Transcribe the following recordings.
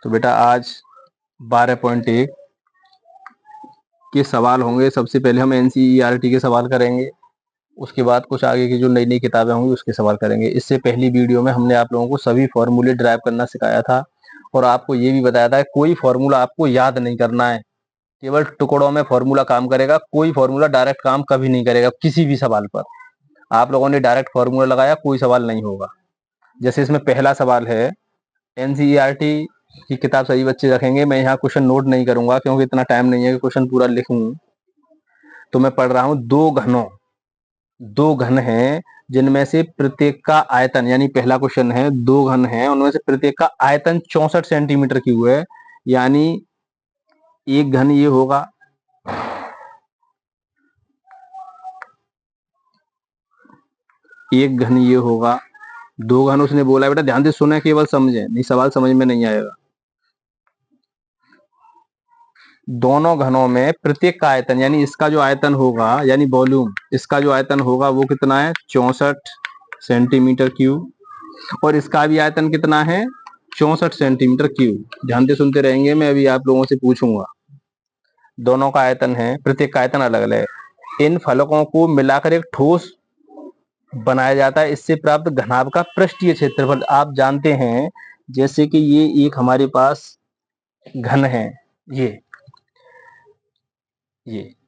तो बेटा आज 12.1 के सवाल होंगे। सबसे पहले हम एनसीईआरटी के सवाल करेंगे, उसके बाद कुछ आगे की जो नई नई किताबें होंगी उसके सवाल करेंगे। इससे पहली वीडियो में हमने आप लोगों को सभी फॉर्मूले ड्राइव करना सिखाया था और आपको ये भी बताया था कोई फॉर्मूला आपको याद नहीं करना है, केवल टुकड़ों में फॉर्मूला काम करेगा। कोई फॉर्मूला डायरेक्ट काम कभी नहीं करेगा किसी भी सवाल पर। आप लोगों ने डायरेक्ट फॉर्मूला लगाया, कोई सवाल नहीं होगा। जैसे इसमें पहला सवाल है, एनसीईआरटी की किताब सभी बच्चे रखेंगे। मैं यहाँ क्वेश्चन नोट नहीं करूंगा क्योंकि इतना टाइम नहीं है कि क्वेश्चन पूरा लिखूं। तो मैं पढ़ रहा हूं, दो घन हैं जिनमें से प्रत्येक का आयतन, यानी पहला क्वेश्चन है, दो घन हैं उनमें से प्रत्येक का आयतन 64 सेंटीमीटर क्यूब है। यानी एक घन ये होगा, एक घन ये होगा, दो घन उसने बोला। बेटा ध्यान से सुने, केवल समझे, नहीं सवाल समझ में नहीं आएगा। दोनों घनों में प्रत्येक का आयतन, यानी इसका जो आयतन होगा, यानी वॉल्यूम, इसका जो आयतन होगा वो कितना है, 64 सेंटीमीटर क्यूब। और इसका भी आयतन कितना है, 64 सेंटीमीटर क्यूब। ध्यान से सुनते रहेंगे, मैं अभी आप लोगों से पूछूंगा। दोनों का आयतन है, प्रत्येक का आयतन अलग अलग है। इन फलकों को मिलाकर एक ठोस बनाया जाता है, इससे प्राप्त घनाभ का पृष्ठीय क्षेत्रफल आप जानते हैं। जैसे कि ये एक हमारे पास घन है, ये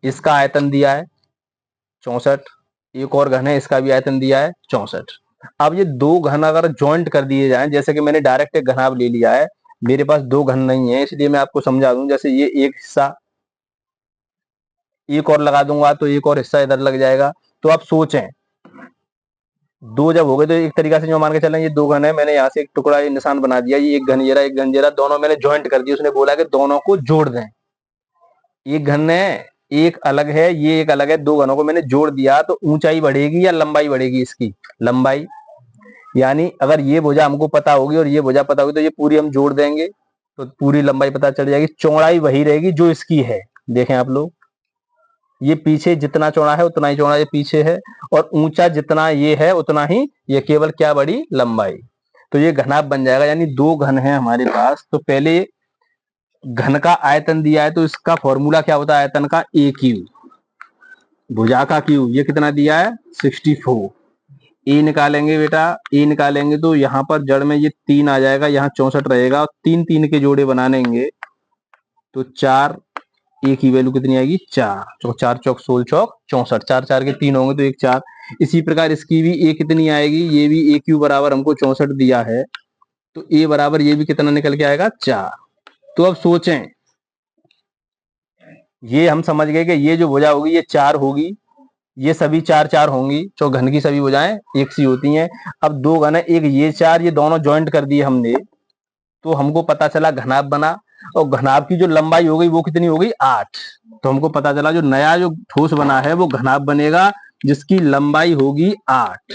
इसका आयतन दिया है 64। एक और घन है, इसका भी आयतन दिया है 64। अब ये दो घन अगर ज्वाइंट कर दिए जाएं, जैसे कि मैंने डायरेक्ट एक घनाभ ले लिया है, मेरे पास दो घन नहीं है, इसलिए मैं आपको समझा दूं। जैसे ये एक हिस्सा, एक और लगा दूंगा तो एक और हिस्सा इधर लग जाएगा। तो आप सोचें, दो जब हो गए तो एक तरीका से जो मान के चलें, ये दो घन है, मैंने यहाँ से एक टुकड़ा ये निशान बना दिया, ये एक घन ये रहा, एक घन ये रहा, दोनों मैंने ज्वाइंट कर दिया। उसने बोला कि दोनों को जोड़ दें। एक घन है, एक अलग है, ये एक अलग है, दो घनों को मैंने जोड़ दिया तो ऊंचाई बढ़ेगी या लंबाई बढ़ेगी, इसकी लंबाई। यानी अगर ये भुजा हमको पता होगी और ये भुजा पता होगी तो ये पूरी हम जोड़ देंगे तो पूरी लंबाई पता चल जाएगी। चौड़ाई वही रहेगी जो इसकी है। देखें आप लोग, ये पीछे जितना चौड़ा है उतना ही चौड़ा ये पीछे है, और ऊंचा जितना ये है उतना ही ये, केवल क्या बढ़ी, लंबाई। तो ये घनाभ बन जाएगा। यानी दो घन है हमारे पास, तो पहले घन का आयतन दिया है तो इसका फॉर्मूला क्या होता है, आयतन का ए क्यू, भुजा का क्यू, ये कितना दिया है 64। ए निकालेंगे बेटा, ए निकालेंगे तो यहाँ पर जड़ में ये 3 आ जाएगा, यहाँ 64 रहेगा, और तीन तीन के जोड़े बना लेंगे तो 4, ए की वैल्यू कितनी आएगी, 4। 4 चौक 16 चौक 64, 4 4 के 3 होंगे तो 1 4। इसी प्रकार इसकी भी ए कितनी आएगी, ये भी ए क्यू बराबर हमको 64 दिया है, तो ए बराबर ये भी कितना निकल के आएगा, 4। तो अब सोचें, ये हम समझ गए कि ये जो भुजा होगी ये 4 होगी, ये सभी 4 4 होंगी, जो घन की सभी भुजाएं एक सी होती हैं। अब दो घन है, एक ये 4, ये दोनों ज्वाइंट कर दिए हमने, तो हमको पता चला घनाभ बना। और घनाभ की जो लंबाई हो गई वो कितनी हो गई, 8। तो हमको पता चला जो नया जो ठोस बना है वो घनाभ बनेगा जिसकी लंबाई होगी 8,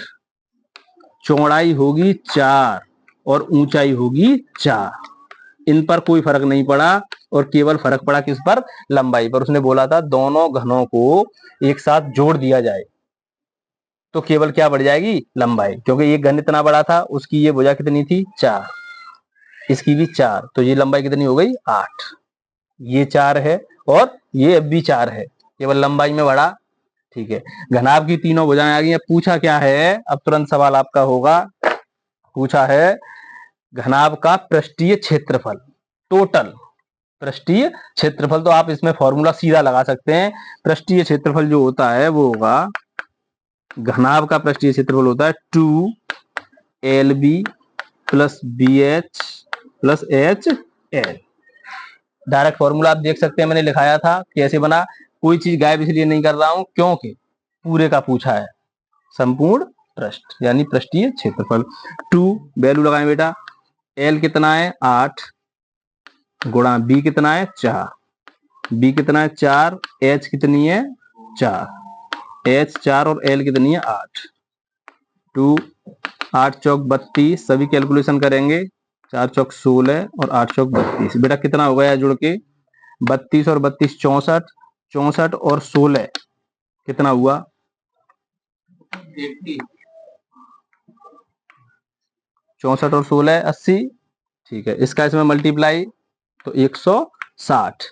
चौड़ाई होगी 4 और ऊंचाई होगी 4। इन पर कोई फर्क नहीं पड़ा और केवल फर्क पड़ा किस पर, लंबाई पर। उसने बोला था दोनों घनों को एक साथ जोड़ दिया जाए तो केवल क्या बढ़ जाएगी, लंबाई, क्योंकि एक घन इतना बड़ा था, उसकी ये भुजा कितनी थी, 4, इसकी भी 4, तो ये लंबाई कितनी हो गई, 8। ये 4 है और ये अब भी 4 है, केवल लंबाई में बढ़ा। ठीक है, घनाभ की तीनों भुजाएं आ गई। अब पूछा क्या है, अब तुरंत सवाल आपका होगा, पूछा है घनाभ का पृष्ठीय क्षेत्रफल, टोटल पृष्ठीय क्षेत्रफल। तो आप इसमें फॉर्मूला सीधा लगा सकते हैं। पृष्ठीय क्षेत्रफल जो होता है वो होगा, घनाभ का पृष्ठीय क्षेत्रफल होता है 2LB plus BH plus HL। Direct formula आप देख सकते हैं, मैंने लिखाया था कैसे बना। कोई चीज गायब इसलिए नहीं कर रहा हूं क्योंकि पूरे का पूछा है, संपूर्ण पृष्ठ यानी पृष्ठीय क्षेत्रफल। 2 वैल्यू लगाएं बेटा, L कितना है 8 गुणा B कितना है 4, B कितना है 4, H कितनी है 4, H 4 और L कितनी है 8। 2 8 चौक 32, सभी कैलकुलेशन करेंगे, 4 चौक 16 और 8 चौक 32। बेटा कितना हो गया जुड़ के, 32 और 32 64, 64 और 16 कितना हुआ 80, 64 और 16 80। ठीक है, इसका इसमें मल्टीप्लाई तो 160।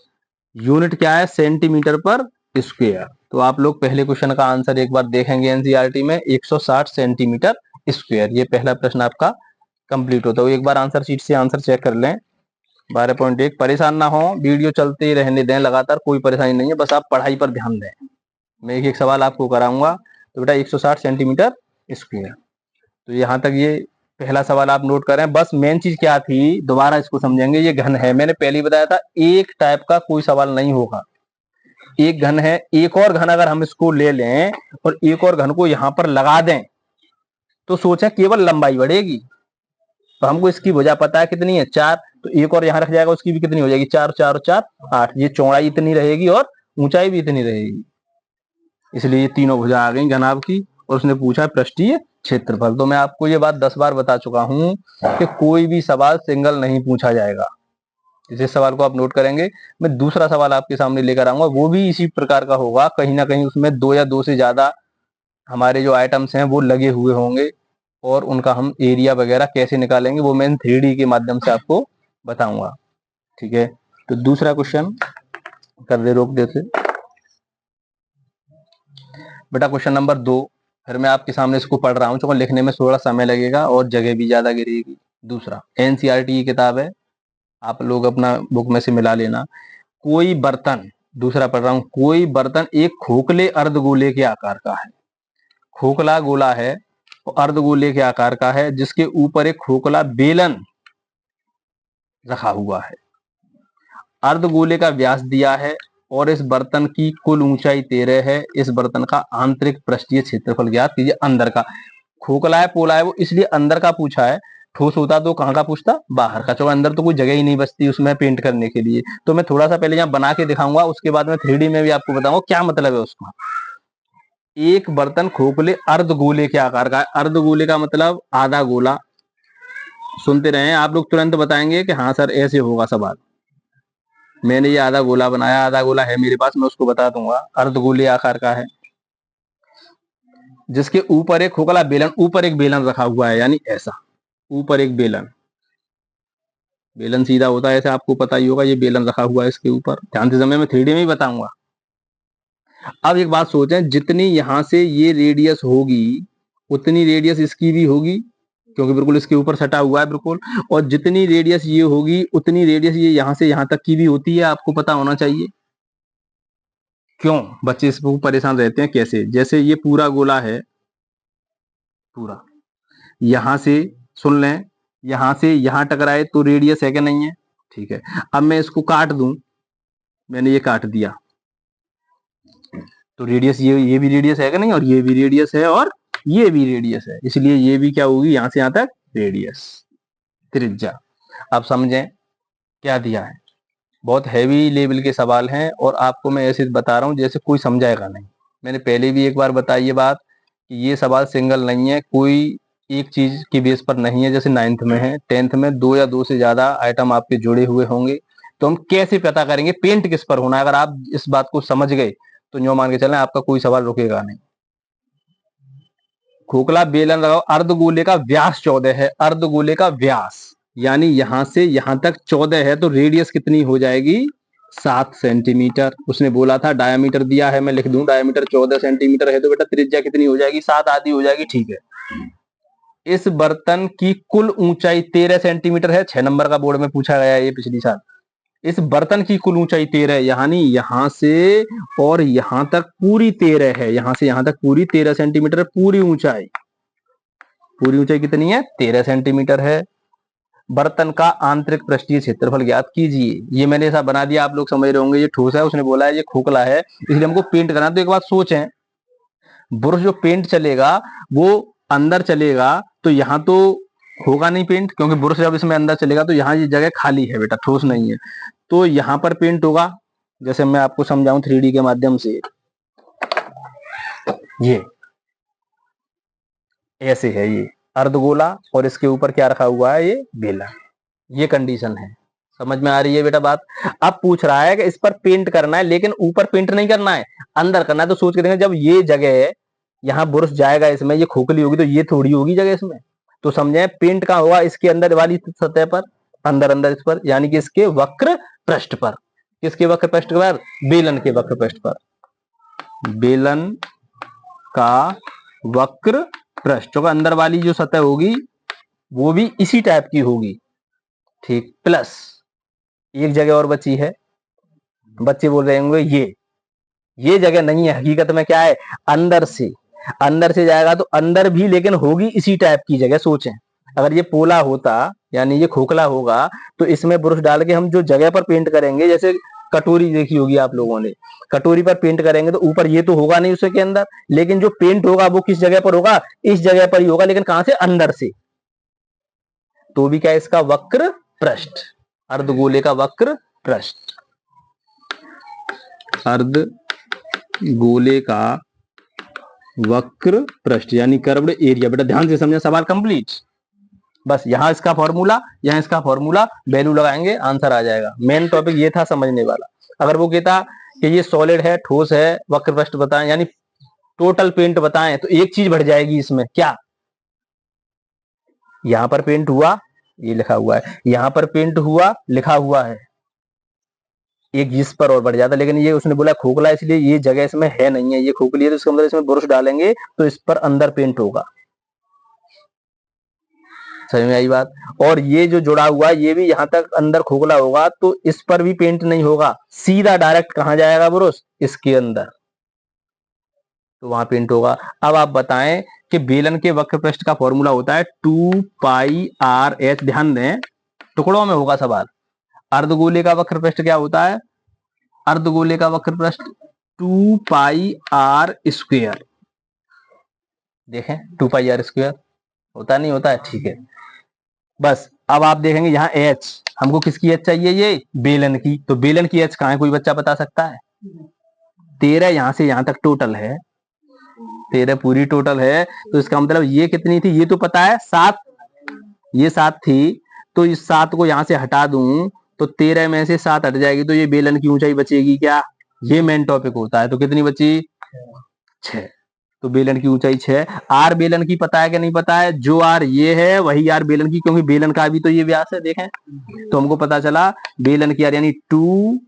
यूनिट क्या है? सेंटीमीटर पर स्क्वायर। तो आप लोग पहले क्वेश्चन का आंसर एक बार देखेंगे एनसीईआरटी में, 160 सेंटीमीटर स्क्वायर। ये पहला प्रश्न आपका कंप्लीट होता है। एक बार आंसर शीट से आंसर चेक कर लें। 12.1। परेशान ना हो, वीडियो चलते ही रहने दें लगातार, कोई परेशानी नहीं है, बस आप पढ़ाई पर ध्यान दें। मैं एक एक सवाल आपको कराऊंगा। तो बेटा 160 सेंटीमीटर स्क्वायर। तो यहाँ तक ये पहला सवाल आप नोट करें। बस मेन चीज क्या थी, दोबारा इसको समझेंगे। ये घन है, मैंने पहले ही बताया था, एक टाइप का कोई सवाल नहीं होगा। एक घन है, एक और घन अगर हम इसको ले लें और एक और घन को यहां पर लगा दें तो सोचें केवल लंबाई बढ़ेगी। तो हमको इसकी भुजा पता है कितनी है, 4। तो एक और यहां रख जाएगा, उसकी भी कितनी हो जाएगी, 4 4 4 8। ये चौड़ाई इतनी रहेगी और ऊंचाई भी इतनी रहेगी। इसलिए ये तीनों भुजा आ गई घनाभ की। और उसने पूछा पृष्ठीय क्षेत्रफल। तो मैं आपको ये बात 10 बार बता चुका हूं कि कोई भी सवाल सिंगल नहीं पूछा जाएगा। इस सवाल को आप नोट करेंगे। मैं दूसरा सवाल आपके सामने लेकर आऊंगा, वो भी इसी प्रकार का होगा। कहीं ना कहीं उसमें 2 या 2 से ज्यादा हमारे जो आइटम्स हैं वो लगे हुए होंगे, और उनका हम एरिया वगैरह कैसे निकालेंगे वो मैं 3D के माध्यम से आपको बताऊंगा। ठीक है, तो दूसरा क्वेश्चन कर दे, रोक देते बेटा। क्वेश्चन नंबर 2, फिर मैं आपके सामने इसको पढ़ रहा हूँ, क्योंकि लिखने में थोड़ा समय लगेगा और जगह भी ज्यादा गिरेगी। दूसरा एनसीईआरटी की किताब है, आप लोग अपना बुक में से मिला लेना। कोई बर्तन, दूसरा पढ़ रहा हूं, कोई बर्तन एक खोखले अर्धगोले के आकार का है। खोखला गोला है और अर्धगोले के आकार का है, जिसके ऊपर एक खोखला बेलन रखा हुआ है। अर्धगोले का व्यास दिया है और इस बर्तन की कुल ऊंचाई 13 है। इस बर्तन का आंतरिक पृष्ठीय क्षेत्रफल ज्ञात कीजिए। अंदर का, खोखला है पोला है, वो इसलिए अंदर का पूछा है। ठोस होता तो कहाँ का पूछता, बाहर का। चलो अंदर तो कोई जगह ही नहीं बचती उसमें पेंट करने के लिए। तो मैं थोड़ा सा पहले यहाँ बना के दिखाऊंगा, उसके बाद में 3D में भी आपको बताऊंगा क्या मतलब है उसका। एक बर्तन खोखले अर्धगोले के आकार का है। अर्धगोले का मतलब आधा गोला। सुनते रहे आप लोग, तुरंत बताएंगे कि हाँ सर ऐसे होगा सवाल। मैंने ये आधा गोला बनाया, आधा गोला है मेरे पास, मैं उसको बता दूंगा। अर्धगोले आकार का है, जिसके ऊपर एक खोखला बेलन, ऊपर एक बेलन रखा हुआ है, यानी ऐसा ऊपर एक बेलन। बेलन सीधा होता है ऐसे, आपको पता ही होगा। ये बेलन रखा हुआ है इसके ऊपर। ध्यान से समय में 3D में ही बताऊंगा। अब एक बात सोचें, जितनी यहां से ये रेडियस होगी उतनी रेडियस इसकी भी होगी, क्योंकि बिल्कुल इसके ऊपर सटा हुआ है बिल्कुल। और जितनी रेडियस ये होगी उतनी रेडियस ये यहां से यहां तक की भी होती है, आपको पता होना चाहिए। क्यों बच्चे इस पर परेशान रहते हैं? कैसे, जैसे ये पूरा गोला है, पूरा यहां से, सुन लें, यहां से यहां टकराए तो रेडियस है कि नहीं है? ठीक है, अब मैं इसको काट दूं, मैंने ये काट दिया तो रेडियस, ये भी रेडियस है कि नहीं, और ये भी रेडियस है और ये भी रेडियस है, इसलिए ये भी क्या होगी, यहां से यहां तक रेडियस, त्रिज्या। आप समझें क्या दिया है। बहुत हैवी लेवल के सवाल हैं और आपको मैं ऐसे बता रहा हूं जैसे कोई समझाएगा नहीं। मैंने पहले भी एक बार बताई ये बात कि ये सवाल सिंगल नहीं है, कोई एक चीज के बेस पर नहीं है। जैसे 9th में है, 10th में 2 या 2 से ज्यादा आइटम आपके जुड़े हुए होंगे। तो हम कैसे पता करेंगे पेंट किस पर होना है? अगर आप इस बात को समझ गए तो न्यू मान के चलें आपका कोई सवाल रुकेगा नहीं। खोखला बेलन लगाओ, अर्धगोले का व्यास 14 है। अर्धगोले का व्यास यानी यहां से यहां तक 14 है, तो रेडियस कितनी हो जाएगी, 7 सेंटीमीटर। उसने बोला था डायमीटर दिया है, मैं लिख दूं डायमीटर 14 सेंटीमीटर है, तो बेटा त्रिज्या कितनी हो जाएगी, 7 आधी हो जाएगी। ठीक है, इस बर्तन की कुल ऊंचाई 13 सेंटीमीटर है। 6 नंबर का बोर्ड में पूछा गया है ये पिछली साल। इस बर्तन की कुल ऊंचाई 13 है, यानी यहां से और यहां तक पूरी 13 है। यहां से यहां तक पूरी 13 सेंटीमीटर पूरी ऊंचाई। पूरी ऊंचाई कितनी है, 13 सेंटीमीटर है। बर्तन का आंतरिक पृष्ठीय क्षेत्रफल ज्ञात कीजिए। ये मैंने ऐसा बना दिया, आप लोग समझ रहे होंगे ये ठोस है, उसने बोला है ये खोखला है, इसलिए हमको पेंट करना। तो एक बात सोचें, ब्रश जो पेंट चलेगा वो अंदर चलेगा, तो यहाँ तो होगा नहीं पेंट, क्योंकि ब्रश जब इसमें अंदर चलेगा तो यहाँ ये जगह खाली है बेटा, ठोस नहीं है, तो यहाँ पर पेंट होगा। जैसे मैं आपको समझाऊं 3D के माध्यम से, ये ऐसे है, ये अर्धगोला और इसके ऊपर क्या रखा हुआ है, ये बेलन। ये कंडीशन है, समझ में आ रही है बेटा बात। अब पूछ रहा है कि इस पर पेंट करना है, लेकिन ऊपर पेंट नहीं करना है, अंदर करना है। तो सोच के देखें, जब ये जगह है, यहाँ ब्रश जाएगा इसमें, ये खोखली होगी तो ये थोड़ी होगी जगह इसमें। तो समझे पेंट कहाँ होगा, इसके अंदर वाली सतह पर। अंदर अंदर इस पर, यानी कि इसके वक्र पृष्ठ पर। किसके वक्र पृष्ठ पर? बेलन के वक्र पृष्ठ पर। बेलन का वक्र पृष्ठ का अंदर वाली जो सतह होगी वो भी इसी टाइप की होगी, ठीक। प्लस एक जगह और बची है, बच्चे बोल रहे होंगे ये जगह नहीं है, हकीकत में क्या है, अंदर से जाएगा तो अंदर भी लेकिन होगी इसी टाइप की जगह। सोचें अगर ये पोला होता यानी ये खोखला होगा तो इसमें ब्रश डाल के हम जो जगह पर पेंट करेंगे, जैसे कटोरी देखी होगी आप लोगों ने, कटोरी पर पेंट करेंगे तो ऊपर ये तो होगा नहीं उसके अंदर, लेकिन जो पेंट होगा वो किस जगह पर होगा, इस जगह पर ही होगा, लेकिन कहां से, अंदर से। तो भी क्या है, इसका वक्र पृष्ठ, अर्धगोले का वक्र पृष्ठ, अर्धगोले का वक्र पृष्ठ यानी कर्व्ड एरिया। बेटा ध्यान से समझना, सवाल कंप्लीट। बस यहां इसका फॉर्मूला, यहां इसका फॉर्मूला, वैल्यू लगाएंगे, आंसर आ जाएगा। मेन टॉपिक ये था समझने वाला। अगर वो कहता कि ये सॉलिड है, ठोस है, वक्र पृष्ठ बताएं, यानी टोटल पेंट बताएं, तो एक चीज बढ़ जाएगी इसमें, क्या, यहां पर पेंट हुआ, ये लिखा हुआ है, यहां पर पेंट हुआ, लिखा हुआ है, एक जिस पर और बढ़ जाता, लेकिन ये उसने बोला खोखला, इसलिए ये जगह इसमें है नहीं है, ये खोखली है, तो इसका मतलब इसमें ब्रश डालेंगे तो इस पर अंदर पेंट होगा। समझ में आई बात? और ये जो जुड़ा हुआ है ये भी यहां तक अंदर खोखला होगा तो इस पर भी पेंट नहीं होगा, सीधा डायरेक्ट कहां जाएगा ब्रश, इसके अंदर, तो वहां पेंट होगा। अब आप बताएं कि बेलन के वक्र पृष्ठ का फॉर्मूला होता है 2πr/h। ध्यान दें, टुकड़ों में होगा सवाल। अर्धगोले का वक्र पृष्ठ क्या होता है, अर्धगोले का वक्र पृष्ठ 2πr²। देखें 2πr² होता नहीं होता है, ठीक है। बस अब आप देखेंगे यहाँ h, हमको किसकी h चाहिए, ये बेलन की, तो बेलन की h कहां है, कोई बच्चा बता सकता है? 13 यहां से यहां तक टोटल है, 13 पूरी टोटल है, तो इसका मतलब ये कितनी थी, ये तो पता है 7, ये 7 थी, तो इस 7 को यहां से हटा दूं तो 13 में से 7 हट जाएगी, तो ये बेलन की ऊंचाई बचेगी क्या, ये मेन टॉपिक होता है। तो कितनी बची, 6, तो बेलन की ऊंचाई 6। आर बेलन की पता है कि नहीं पता है, जो आर ये है वही आर बेलन की, क्योंकि बेलन का भी तो ये व्यास है, देखें तो हमको पता चला बेलन की आर यानी 2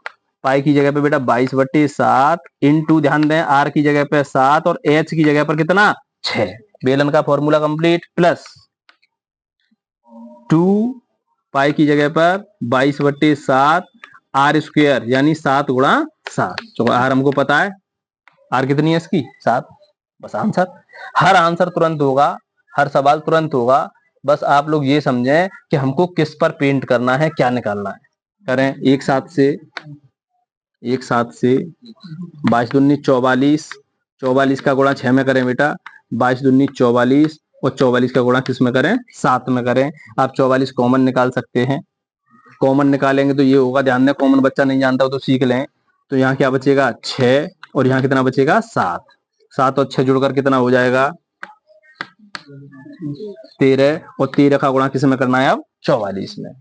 पाई की जगह पे बेटा 22/7 इंटू, ध्यान दें आर की जगह पे 7 और एच की जगह पर कितना, 6। बेलन का फॉर्मूला कंप्लीट, प्लस 2 पाई की जगह पर 22/7 r² यानी 7 गुणा 7, तो आर हमको पता है, आर कितनी है इसकी, 7। बस आंसर, हर आंसर तुरंत होगा, हर सवाल तुरंत होगा। बस आप लोग ये समझें कि हमको किस पर पेंट करना है, क्या निकालना है। करें, एक साथ से 22 दूनी 44, 44 का गुणा 6 में करें बेटा, 22 दूनी 44 और 44 का गुणा किस में करें, 7 में करें। आप 44 कॉमन निकाल सकते हैं, कॉमन निकालेंगे तो ये होगा, ध्यान दें कॉमन बच्चा नहीं जानता हो तो सीख लें। तो यहाँ क्या बचेगा, 6 और यहाँ कितना बचेगा, 7। 7 और 6 जुड़कर कितना हो जाएगा, 13, और 13 का गुणा किस में करना है, अब 44 में।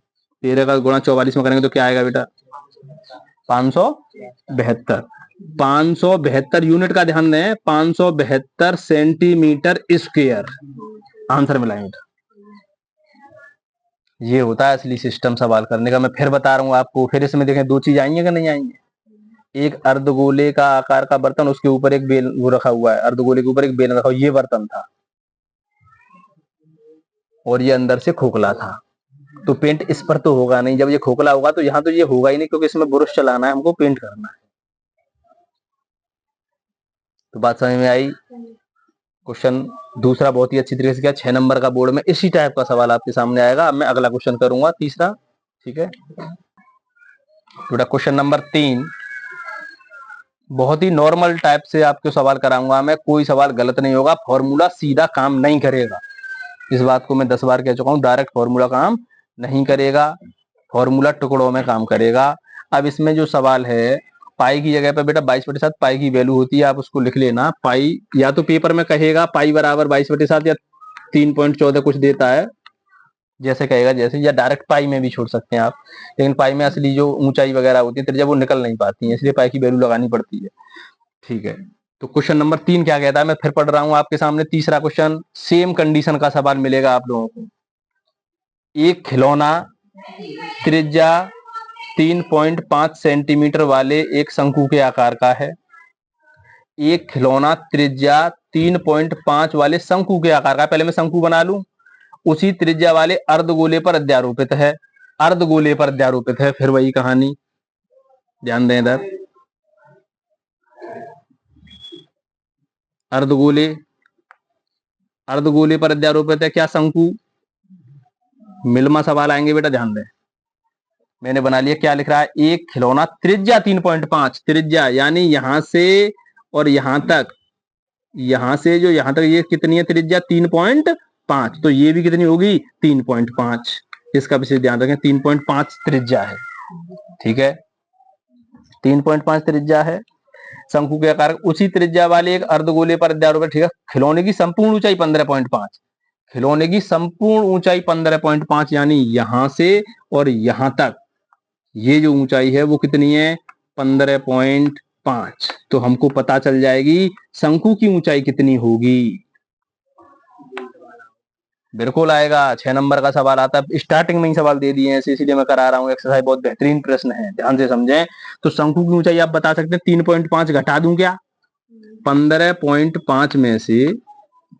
13 का गुणा 44 में करेंगे तो क्या आएगा बेटा, 572। 572 यूनिट का ध्यान दें, 572 सेंटीमीटर स्क्वायर आंसर मिलाएंगे। ये होता है असली सिस्टम सवाल करने का। मैं फिर बता रहा हूँ आपको, फिर इसमें देखें 2 चीज आएंगे कि नहीं आएंगे। एक अर्धगोले का आकार का बर्तन, उसके ऊपर एक बेल वो रखा हुआ है, अर्धगोले के ऊपर एक बेलन रखा हुआ, ये बर्तन था और ये अंदर से खोखला था, तो पेंट इस पर तो होगा नहीं। जब ये खोखला होगा तो यहाँ तो ये होगा ही नहीं, क्योंकि इसमें ब्रश चलाना है, हमको पेंट करना है। तो बात समझ में आई। क्वेश्चन दूसरा बहुत ही अच्छी तरीके से किया, 6 नंबर का बोर्ड में इसी टाइप का सवाल आपके सामने आएगा। अब मैं अगला क्वेश्चन करूंगा, तीसरा, ठीक है बेटा। क्वेश्चन नंबर 3 बहुत ही नॉर्मल टाइप से आपको सवाल कराऊंगा मैं, कोई सवाल गलत नहीं होगा, फॉर्मूला सीधा काम नहीं करेगा, इस बात को मैं 10 बार कह चुका हूं। डायरेक्ट फॉर्मूला काम नहीं करेगा, फॉर्मूला टुकड़ों में काम करेगा। अब इसमें जो सवाल है, पाई की जगह पर बेटा 22/7 पाई की वैल्यू होती है, आप उसको लिख लेना। पाई या तो पेपर में कहेगा पाई बराबर 22/7 या 3.14 कुछ देता है, जैसे कहेगा जैसे, या डायरेक्ट पाई में भी छोड़ सकते हैं आप, लेकिन पाई में असली जो ऊंचाई वगैरह होती है त्रिज्या वो निकल नहीं पाती है, इसलिए पाई की वैल्यू लगानी पड़ती है, ठीक है। तो क्वेश्चन नंबर 3 क्या कहता है, मैं फिर पढ़ रहा हूं आपके सामने। तीसरा क्वेश्चन, सेम कंडीशन का सवाल मिलेगा आप लोगों को। एक खिलौना त्रिज्या 3.5 सेंटीमीटर वाले एक शंकु के आकार का है। एक खिलौना त्रिज्या 3.5 वाले शंकु के आकार का, पहले मैं शंकु बना लूं, उसी त्रिज्या वाले अर्धगोले पर अध्यारोपित है। अर्धगोले पर अध्यारोपित है, फिर वही कहानी, ध्यान दें इधर। अर्धगोले, अर्धगोले पर अध्यारोपित है क्या? शंकु। मिलमा सवाल आएंगे बेटा, ध्यान दें। मैंने बना लिया, क्या लिख रहा है? एक खिलौना त्रिज्या 3.5, त्रिज्या यानी यहां से और यहां तक, यहां से जो यहां तक, ये कितनी है त्रिज्या? 3.5, तो ये भी कितनी होगी? 3.5। इसका विशेष ध्यान रखें, 3.5 त्रिज्या है, ठीक है, 3.5 त्रिज्या है शंकु के आकार। उसी त्रिज्या वाले एक अर्धगोले पर अध्यारोपित, ठीक है। खिलौने की संपूर्ण ऊंचाई 15.5, खिलौने की संपूर्ण ऊंचाई 15.5 यानी यहां से और यहां तक ये जो ऊंचाई है वो कितनी है? 15.5। तो हमको पता चल जाएगी शंकु की ऊंचाई कितनी होगी। बिल्कुल आएगा, 6 नंबर का सवाल आता है, स्टार्टिंग में ही सवाल दे दिए हैं, इसीलिए मैं करा रहा हूं एक्सरसाइज, बहुत बेहतरीन प्रश्न है, ध्यान से समझें। तो शंकु की ऊंचाई आप बता सकते हैं, 3.5 घटा दूं क्या? 15.5 में से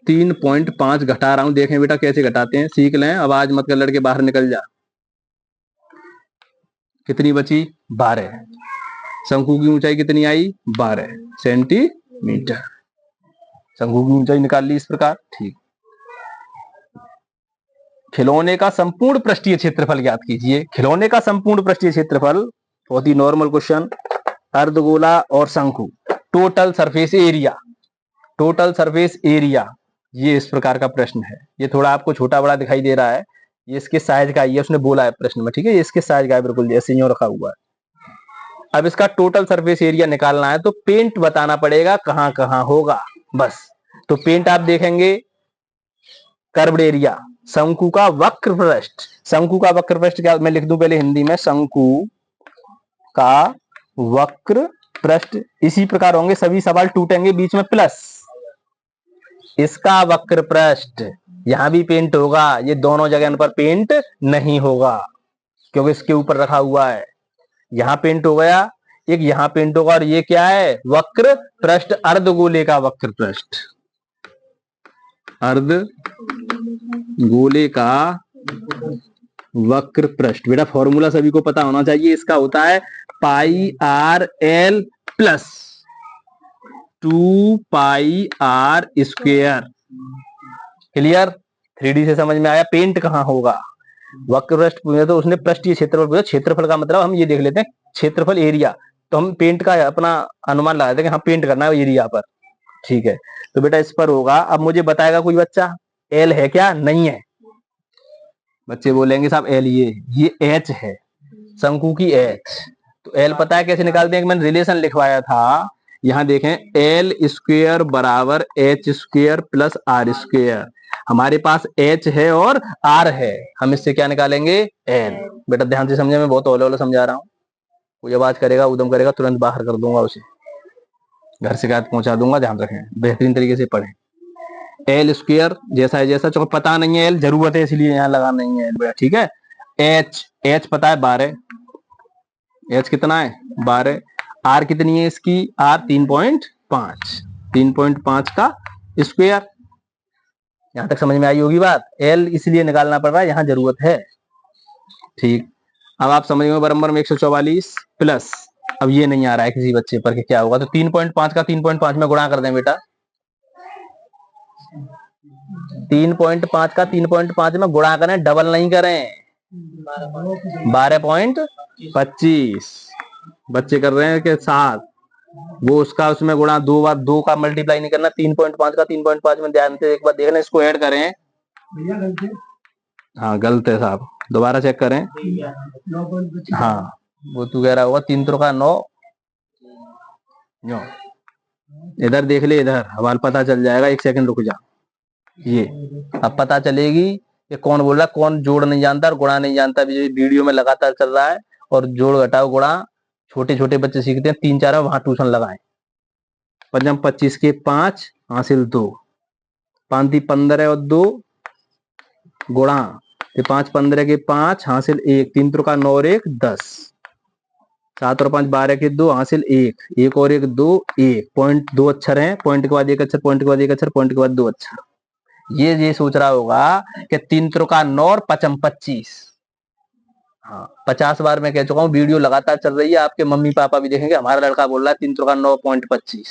3.5 घटा रहा हूं, देखें बेटा कैसे घटाते हैं, सीख लें, आवाज मत कर लड़के, बाहर निकल जा। कितनी बची? 12। शंकु की ऊंचाई कितनी आई? 12 सेंटीमीटर। शंकु की ऊंचाई निकाल ली इस प्रकार, ठीक। खिलौने का संपूर्ण पृष्ठीय क्षेत्रफल ज्ञात कीजिए। खिलौने का संपूर्ण पृष्ठीय क्षेत्रफल, बहुत ही नॉर्मल क्वेश्चन। अर्धगोला और शंकु, total surface area, total surface area, ये इस प्रकार का प्रश्न है। ये थोड़ा आपको छोटा बड़ा दिखाई दे रहा है, ये इसके साइज का, ये उसने बोला है प्रश्न में, ठीक है, ये इसके साइज का है, बिल्कुल ऐसे ही रखा हुआ है। अब इसका टोटल सरफेस एरिया निकालना है तो पेंट बताना पड़ेगा कहां कहां होगा, बस। तो पेंट आप देखेंगे, कर्व्ड एरिया, शंकु का वक्र पृष्ठ, शंकु का वक्र पृष्ठ क्या, मैं लिख दूं पहले हिंदी में, शंकु का वक्र पृष्ठ। इसी प्रकार होंगे सभी सवाल, टूटेंगे बीच में प्लस, इसका वक्र पृष्ठ, यहां भी पेंट होगा, ये दोनों जगह पर पेंट नहीं होगा क्योंकि इसके ऊपर रखा हुआ है। यहां पेंट हो गया, एक यहां पेंट होगा, और ये क्या है? वक्र पृष्ठ, अर्धगोले का वक्र पृष्ठ, अर्धगोले का वक्र पृष्ठ। बेटा फॉर्मूला सभी को पता होना चाहिए, इसका होता है pi r l plus 2 pi r square. Clear? 3D से समझ में आया? पेंट कहां होगा? वक्र पृष्ठ पूछा तो उसने पृष्ठीय क्षेत्रफल पूछा, क्षेत्रफल का मतलब हम ये देख लेते हैं, क्षेत्रफल एरिया, तो हम पेंट का अपना अनुमान लगाते हैं कि हाँ पेंट करना है एरिया पर, ठीक है। तो बेटा इस पर होगा। अब मुझे बताएगा कोई बच्चा, एल है क्या? नहीं है। बच्चे बोलेंगे साहब एल, ये एच है, शंकु की एच। तो एल पता है कैसे निकालते हैं? मैंने रिलेशन लिखवाया था, यहां देखें, एल स्क्वेयर बराबर H square plus R square. हमारे पास एच है और आर है, हम इससे क्या निकालेंगे? एल। बेटा ध्यान से समझे, मैं बहुत ओले समझा रहा हूँ, कोई आवाज करेगा, उदम करेगा, तुरंत बाहर कर दूंगा उसे, घर शिकायत पहुंचा दूंगा, ध्यान रखें, बेहतरीन तरीके से पढ़ें। एल स्क्वेयर जैसा है, जैसा चूंकि पता नहीं है एल, जरूरत है इसलिए यहाँ लगा नहीं है एल बेटा, ठीक है। एच, एच पता है 12, एच कितना है? 12। आर कितनी है इसकी? आर 3.5, 3.5 का स्क्वायर। यहां तक समझ में आई होगी बात। एल इसलिए निकालना पड़ रहा है, यहां जरूरत है, ठीक। अब आप समझ में, बराबर में 144 प्लस, अब ये नहीं आ रहा है किसी बच्चे पर कि क्या होगा, तो 3.5 का 3.5 में गुणा कर दें बेटा, 3.5 का 3.5 में गुणा करें, डबल नहीं करें। 12.25 बच्चे कर रहे हैं कि 7, वो उसका उसमें गुणा, 2 बार 2 का मल्टीप्लाई नहीं करना, 3.5 का 3.5 में ध्यान से एक बार देखना, इसको ऐड करें। हाँ गलत है साहब, दोबारा चेक करें। हाँ वो तू कह रहा होगा 3 का 9, इधर देख ले, इधर हवाल पता चल जाएगा, 1 सेकंड रुक जा। ये अब पता चलेगी कि कौन बोल रहा, कौन जोड़ नहीं जानता और गुणा नहीं जानता, वीडियो में लगातार चल रहा है। और जोड़ घटाओ गुणा छोटे छोटे बच्चे सीखते हैं, 3-4 वहां ट्यूशन लगाएं। 25 के 5 हासिल 2, 5 15 और 2 गुणा तो 5 15 के 5 हासिल 1, 3 त्रिका 9 और 1 10, 7 और 5 12 के 2 हासिल 1, 1 और 1 2, 1 पॉइंट 2 अक्षर हैं, पॉइंट के बाद एक अक्षर, पॉइंट के बाद एक अक्षर, पॉइंट के बाद 2 अक्षर। ये सोच रहा होगा कि 3 त्रिका 9 और 5 25। हाँ 50 बार मैं कह चुका हूँ, वीडियो लगातार चल रही है, आपके मम्मी पापा भी देखेंगे, हमारा लड़का बोल रहा है 3 त्रिका 9.25।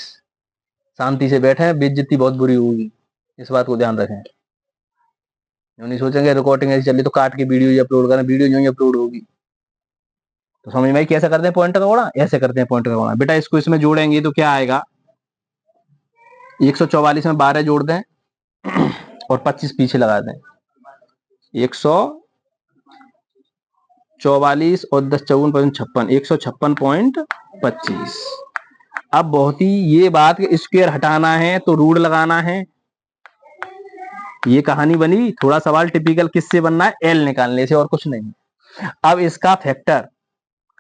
शांति से बैठे हैं, बेइज्जती बहुत बुरी होगी, इस बात को ध्यान रखें। नहीं सोचेंगे रिकॉर्डिंग ऐसी चली तो काट के वीडियो ही अपलोड करना, वीडियो जो ही अपलोड होगी। तो समझ में कैसे करते हैं पॉइंट का गुणा, ऐसे करते हैं पॉइंट का गुणा। बेटा इसको इसमें जोड़ेंगे तो क्या आएगा, 144 में 12 जोड़ दें और 25 पीछे लगा दें, 144 और 10 54 56, 156.25। अब बहुत ही ये बात स्क्वायर हटाना है तो रूट लगाना है, ये कहानी बनी। थोड़ा सवाल टिपिकल किससे बनना है, एल निकालने से और कुछ नहीं। अब इसका फैक्टर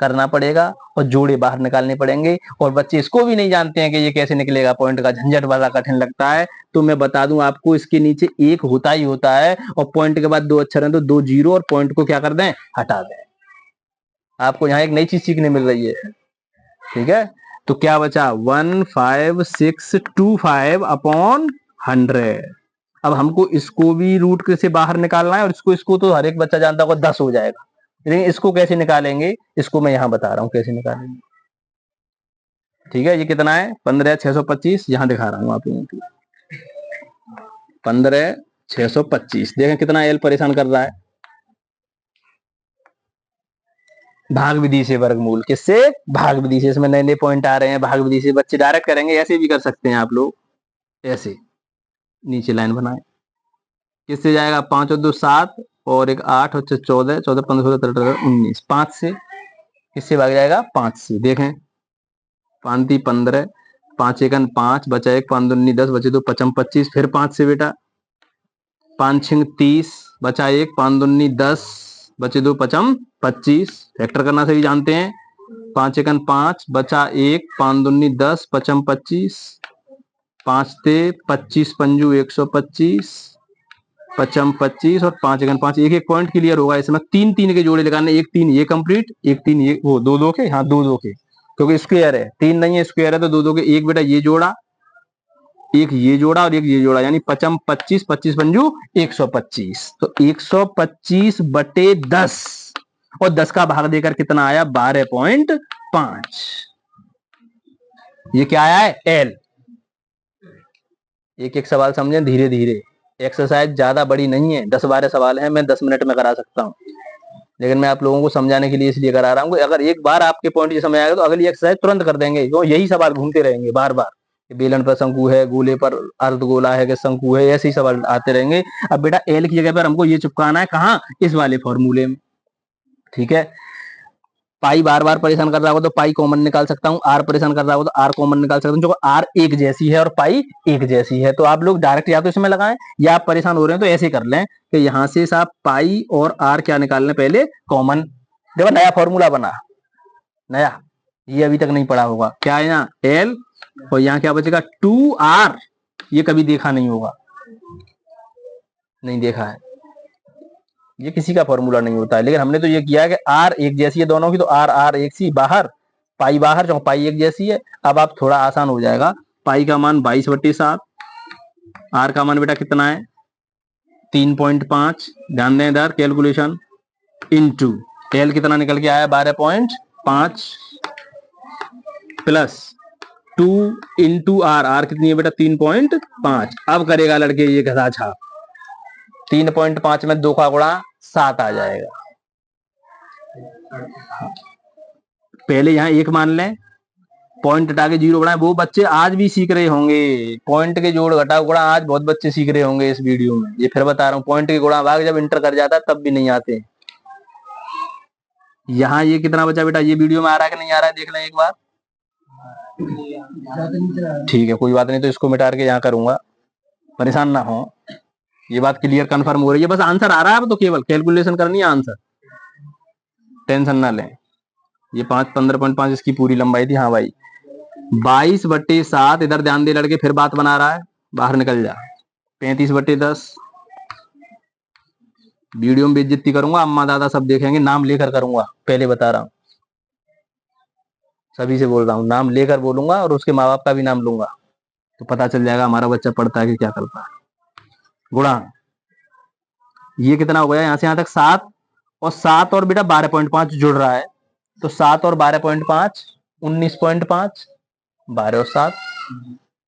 करना पड़ेगा और जोड़े बाहर निकालने पड़ेंगे, और बच्चे इसको भी नहीं जानते हैं कि ये कैसे निकलेगा, पॉइंट का झंझट वाला कठिन लगता है। तो मैं बता दूं आपको, इसके नीचे एक होता ही होता है और पॉइंट के बाद 2 अक्षर हैं तो 2 जीरो और पॉइंट को क्या कर दें, हटा दें। आपको यहाँ एक नई चीज सीखने मिल रही है, ठीक है। तो क्या बचा, 15625 अपॉन 100। अब हमको इसको भी रूट से बाहर निकालना है, और इसको तो हर एक बच्चा जानता होगा 10 हो जाएगा, लेकिन इसको कैसे निकालेंगे, इसको मैं यहां बता रहा हूं कैसे निकालेंगे, ठीक है। ये कितना है, 15625, यहां दिखा रहा हूं आप लोगों को, 15625। देखें कितना एल परेशान कर रहा है, भाग विधि से वर्गमूल, किससे, भाग विधि से। इसमें नए नए पॉइंट आ रहे हैं, भाग विधि से बच्चे डायरेक्ट करेंगे, ऐसे भी कर सकते हैं आप लोग, ऐसे नीचे लाइन बनाए। किससे जाएगा, 5 और 2 7 और 1 8 और 14, 14 15 16 17 19, 5 से। किससे भाग जाएगा, 5 से। देखें 5 × 15, 5 × 5 बचा 1, 5 2 10 बचे 2 5 25, फिर 5 से बेटा 5 6 30 बचा 1, 5 2 10 बचे 2 5 25। फैक्टर करना सही जानते हैं, 5 × 5 बचा 1, 5 2 10 5 25, 5 ते 25 पंजू 125, 5 25 और 5 × 5। एक एक पॉइंट क्लियर होगा इसमें, 3 3 के जोड़े लगाने, 1 3 ये कंप्लीट, 1 3 ये, वो 2 2 के, हाँ 2 2 के, क्योंकि स्क्वायर है, 3 नहीं है स्क्वायर है तो 2 2 के। एक बेटा ये जोड़ा, एक ये जोड़ा और एक ये जोड़ा, यानी 5 25 25 पंजू 125। तो 125/10 और 10 का भाग देकर कितना आया, 12.5। ये क्या आया है, एल। एक एक सवाल समझें धीरे धीरे, एक्सरसाइज ज्यादा बड़ी नहीं है, 10 12 सवाल है, मैं 10 मिनट में करा सकता हूँ, लेकिन मैं आप लोगों को समझाने के लिए इसलिए करा रहा हूँ। अगर एक बार आपके पॉइंट ये समझ आएगा तो अगली एक्सरसाइज तुरंत कर देंगे, तो यही सवाल घूमते रहेंगे बार बार, बेलन पर शंकु है, गोले पर अर्धगोला है कि शंकु है, ऐसे ही सवाल आते रहेंगे। अब बेटा एल की जगह पर हमको ये चिपकाना है, कहाँ, इस वाले फॉर्मूले में, ठीक है। पाई बार बार परेशान कर रहा होगा तो पाई कॉमन निकाल सकता हूँ, आर परेशान कर रहा होगा तो आर कॉमन निकाल सकता हूँ, जो आर एक जैसी है और पाई एक जैसी है। तो आप लोग डायरेक्ट या तो इसमें लगाएं, या आप परेशान हो रहे हैं तो ऐसे कर लें कि यहां से साहब पाई और आर क्या निकाल लें, पहले कॉमन। देखो नया फॉर्मूला बना, नया, ये अभी तक नहीं पढ़ा होगा, क्या है यहाँ, एल, और यहाँ क्या बचेगा, 2r। ये कभी देखा नहीं होगा, नहीं देखा है, ये किसी का फॉर्मूला नहीं होता है, लेकिन हमने तो ये किया है कि आर एक जैसी है दोनों की, तो आर आर एक सी बाहर, पाई बाहर, जो पाई एक जैसी है। अब आप थोड़ा आसान हो जाएगा, पाई का मान 22/7, आर का मान बेटा कितना है 3.5, ध्यान दें इधर कैलकुलेशन, इनटू एल कितना निकल के आया 12.5 प्लस 2 इंटू आर, आर कितनी है बेटा 3.5। अब करेगा लड़के ये घसा छाप, 3.5 में 2 का गुणा 7 आ जाएगा। पहले यहां 1 मान लें, पॉइंट हटा के 0 बनाए। वो बच्चे आज भी सीख रहे होंगे, पॉइंट के जोड़ घटाव गुणा आज बहुत बच्चे सीख रहे होंगे इस वीडियो में। ये फिर बता रहा हूँ, पॉइंट के गुणा भाग जब इंटर कर जाता है तब भी नहीं आते। यहाँ ये कितना बचा बेटा, ये वीडियो में आ रहा है कि नहीं आ रहा है, देख लें एक बार। ठीक है कोई बात नहीं, तो इसको मिटा के यहाँ करूंगा, परेशान ना हो। ये बात क्लियर कंफर्म हो रही है, बस आंसर आ रहा है, अब तो केवल कैलकुलेशन करनी है, आंसर टेंशन ना लें। ये 15.5 इसकी पूरी लंबाई थी, हाँ भाई 22/7। इधर ध्यान दे लड़के, फिर बात बना रहा है, बाहर निकल जा। 35/10 वीडियो में बेइज्जती करूंगा, अम्मा दादा सब देखेंगे, नाम लेकर करूंगा, पहले बता रहा हूँ, सभी से बोल रहा हूँ, नाम लेकर बोलूंगा और उसके माँ बाप का भी नाम लूंगा, तो पता चल जाएगा हमारा बच्चा पढ़ता है कि क्या करता है। गुणा, ये कितना हो गया यहाँ से यहाँ तक 7, और 7 और बेटा 12.5 जुड़ रहा है, तो 7 और 12.5 19.5, 12 और 7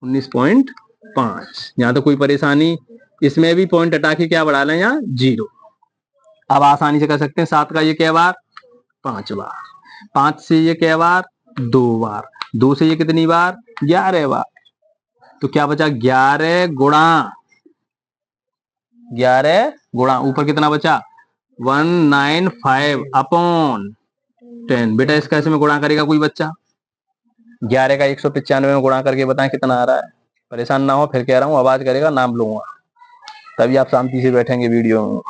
19.5। यहाँ तो कोई परेशानी, इसमें भी पॉइंट हटा के क्या बढ़ा लें यहाँ 0। अब आसानी से कर सकते हैं, 7 का ये क्या बार 5 बार, 5 से ये क्या बार 2 बार, 2 से ये कितनी बार 11 बार, तो क्या बचा 11 गुणा 11 गुणा ऊपर कितना बचा 195 अपॉन 10। बेटा इसका ऐसे में गुणा करेगा कोई बच्चा, 11 का 195 में गुणा करके बताएं कितना आ रहा है। परेशान ना हो, फिर कह रहा हूं आवाज करेगा नाम लूंगा, तभी आप शांति से बैठेंगे वीडियो में।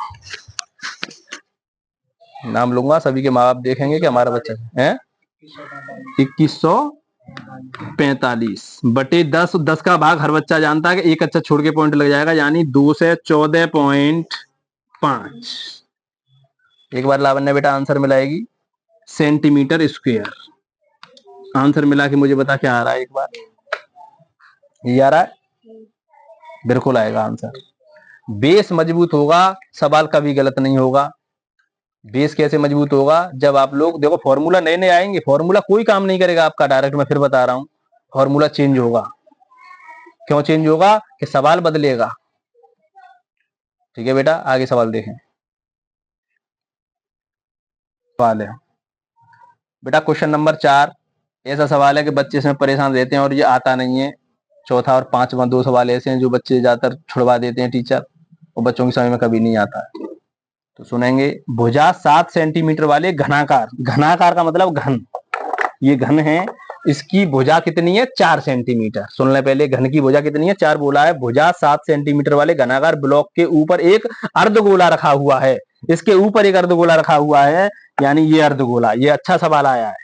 नाम लूंगा, सभी के माँ बाप देखेंगे कि हमारा बच्चा है 2145 बटे 10, 10 का भाग हर बच्चा जानता है कि एक अच्छा छोड़ के पॉइंट लग जाएगा, यानी 2 से 14.5। एक बार लावण्य बेटा आंसर मिलाएगी सेंटीमीटर स्क्वायर, आंसर मिला के मुझे बता क्या आ रहा है, एक बार ये आ रहा है, बिल्कुल आएगा आंसर। बेस मजबूत होगा, सवाल कभी गलत नहीं होगा। बेस कैसे मजबूत होगा, जब आप लोग देखो फॉर्मूला नए नए आएंगे, फॉर्मूला कोई काम नहीं करेगा आपका, डायरेक्ट मैं फिर बता रहा हूं, फॉर्मूला चेंज होगा। क्यों चेंज होगा कि सवाल बदलेगा। ठीक है बेटा, आगे सवाल देखें। सवाल है बेटा क्वेश्चन नंबर 4, ऐसा सवाल है कि बच्चे इसमें परेशान रहते हैं और ये आता नहीं है। चौथा और पांचवा 2 सवाल ऐसे हैं जो बच्चे ज्यादातर छुड़वा देते हैं टीचर, और बच्चों की समझ में कभी नहीं आता है। तो सुनेंगे, भुजा 7 सेंटीमीटर वाले घनाकार, घनाकार का मतलब घन, ये घन है, इसकी भुजा कितनी है 4 सेंटीमीटर। सुन ले पहले, घन की भुजा कितनी है 4 बोला है। भुजा 7 सेंटीमीटर वाले घनाकार ब्लॉक के ऊपर एक अर्धगोला रखा हुआ है, इसके ऊपर एक अर्धगोला रखा हुआ है, यानी ये अर्धगोला, ये अच्छा सवाल आया है,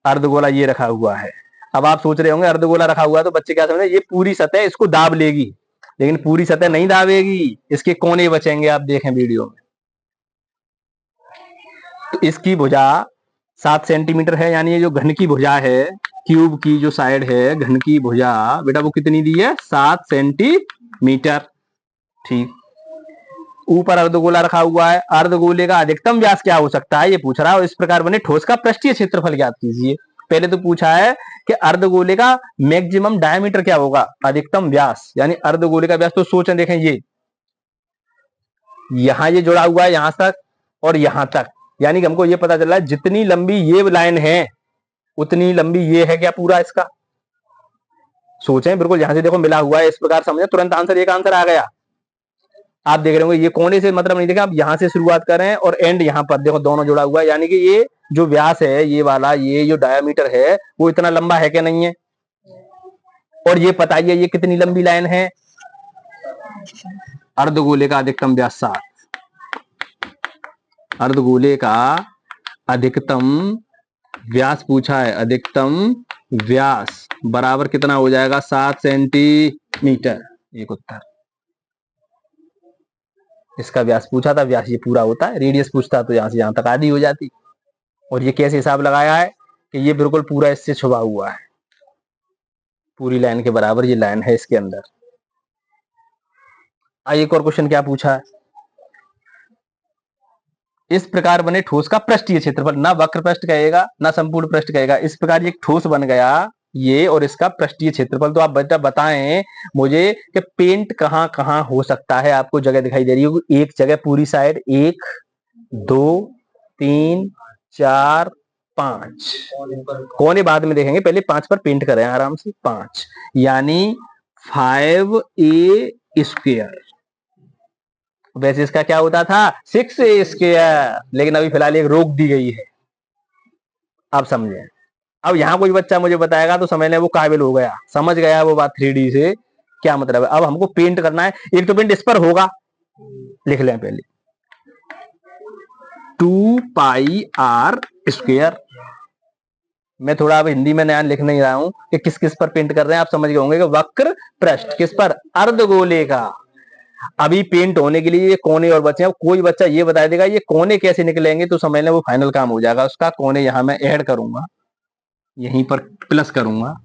अर्धगोला ये रखा हुआ है। अब आप सोच रहे होंगे अर्धगोला रखा हुआ है तो बच्चे क्या समझे, ये पूरी सतह इसको दाब लेगी, लेकिन पूरी सतह नहीं दाबेगी, इसके कोने बचेंगे, आप देखें वीडियो में। तो इसकी भुजा 7 सेंटीमीटर है, यानी ये जो घन की भुजा है, क्यूब की जो साइड है, घन की भुजा बेटा वो कितनी दी है 7 सेंटीमीटर। ठीक, ऊपर अर्धगोला रखा हुआ है, अर्धगोले का अधिकतम व्यास क्या हो सकता है ये पूछ रहा है। इस प्रकार बने ठोस का पृष्ठीय क्षेत्रफल ज्ञात कीजिए। पहले तो पूछा है कि अर्धगोले का मैक्सिमम डायमीटर क्या होगा, अधिकतम व्यास, यानी अर्धगोले का व्यास। तो सोचें, देखें ये यहां ये जुड़ा हुआ है यहां तक और यहां तक, यानी कि हमको ये पता चल रहा है जितनी लंबी ये लाइन है उतनी लंबी ये है क्या पूरा इसका। सोचें बिल्कुल, यहां से देखो मिला हुआ है, इस प्रकार समझे, तुरंत आंसर, एक आंसर आ गया। आप देख रहे होंगे ये कोने से मतलब नहीं देखा, आप यहां से शुरुआत करें और एंड यहां पर देखो दोनों जुड़ा हुआ है, यानी कि ये जो व्यास है ये वाला, ये जो डायमीटर है वो इतना लंबा है क्या नहीं है। और ये पता ही है ये कितनी लंबी लाइन है, अर्धगोले का अधिकतम व्यास 7, अर्धगोले का अधिकतम व्यास पूछा है, अधिकतम व्यास बराबर कितना हो जाएगा 7 सेंटीमीटर। एक उत्तर, इसका व्यास पूछा था, व्यास ये पूरा होता है, रेडियस पूछता तो यहां से यहां तक आधी हो जाती। और ये कैसे हिसाब लगाया है कि ये बिल्कुल पूरा इससे छुपा हुआ है, पूरी लाइन के बराबर ये लाइन है इसके अंदर। एक और क्वेश्चन क्या पूछा है, इस प्रकार बने ठोस का पृष्ठीय क्षेत्रफल, ना वक्र पृष्ठ कहेगा ना संपूर्ण पृष्ठ कहेगा, इस प्रकार ये ठोस बन गया ये, और इसका पृष्ठीय क्षेत्रफल। तो आप बेटा बताएं मुझे कि पेंट कहां कहां हो सकता है, आपको जगह दिखाई दे रही होगी, एक जगह पूरी साइड, 1 2 3 4 5, कोने बाद में देखेंगे, पहले 5 पर पेंट करें आराम से, 5 यानी 5a स्क्वायर। वैसे इसका क्या होता था 6a स्क्वायर, लेकिन अभी फिलहाल एक रोक दी गई है, आप समझे। अब यहां कोई बच्चा मुझे बताएगा तो समझने वो काबिल हो गया, समझ गया वो बात 3D से क्या मतलब है। अब हमको पेंट करना है, एक तो पेंट इस पर होगा, लिख लें पहले 2 पाई r स्क्वायर। मैं थोड़ा अब हिंदी में नया लिख नहीं रहा हूं कि किस किस पर पेंट कर रहे हैं, आप समझ गए होंगे कि वक्र पृष्ठ किस पर, अर्धगोले का, अभी पेंट होने के लिए ये कोने और बचे हैं, कोई बच्चा ये बता देगा ये कोने कैसे निकलेंगे तो समझ लें वो फाइनल काम हो जाएगा उसका। कोने यहाँ मैं ऐड करूंगा, यहीं पर प्लस करूंगा,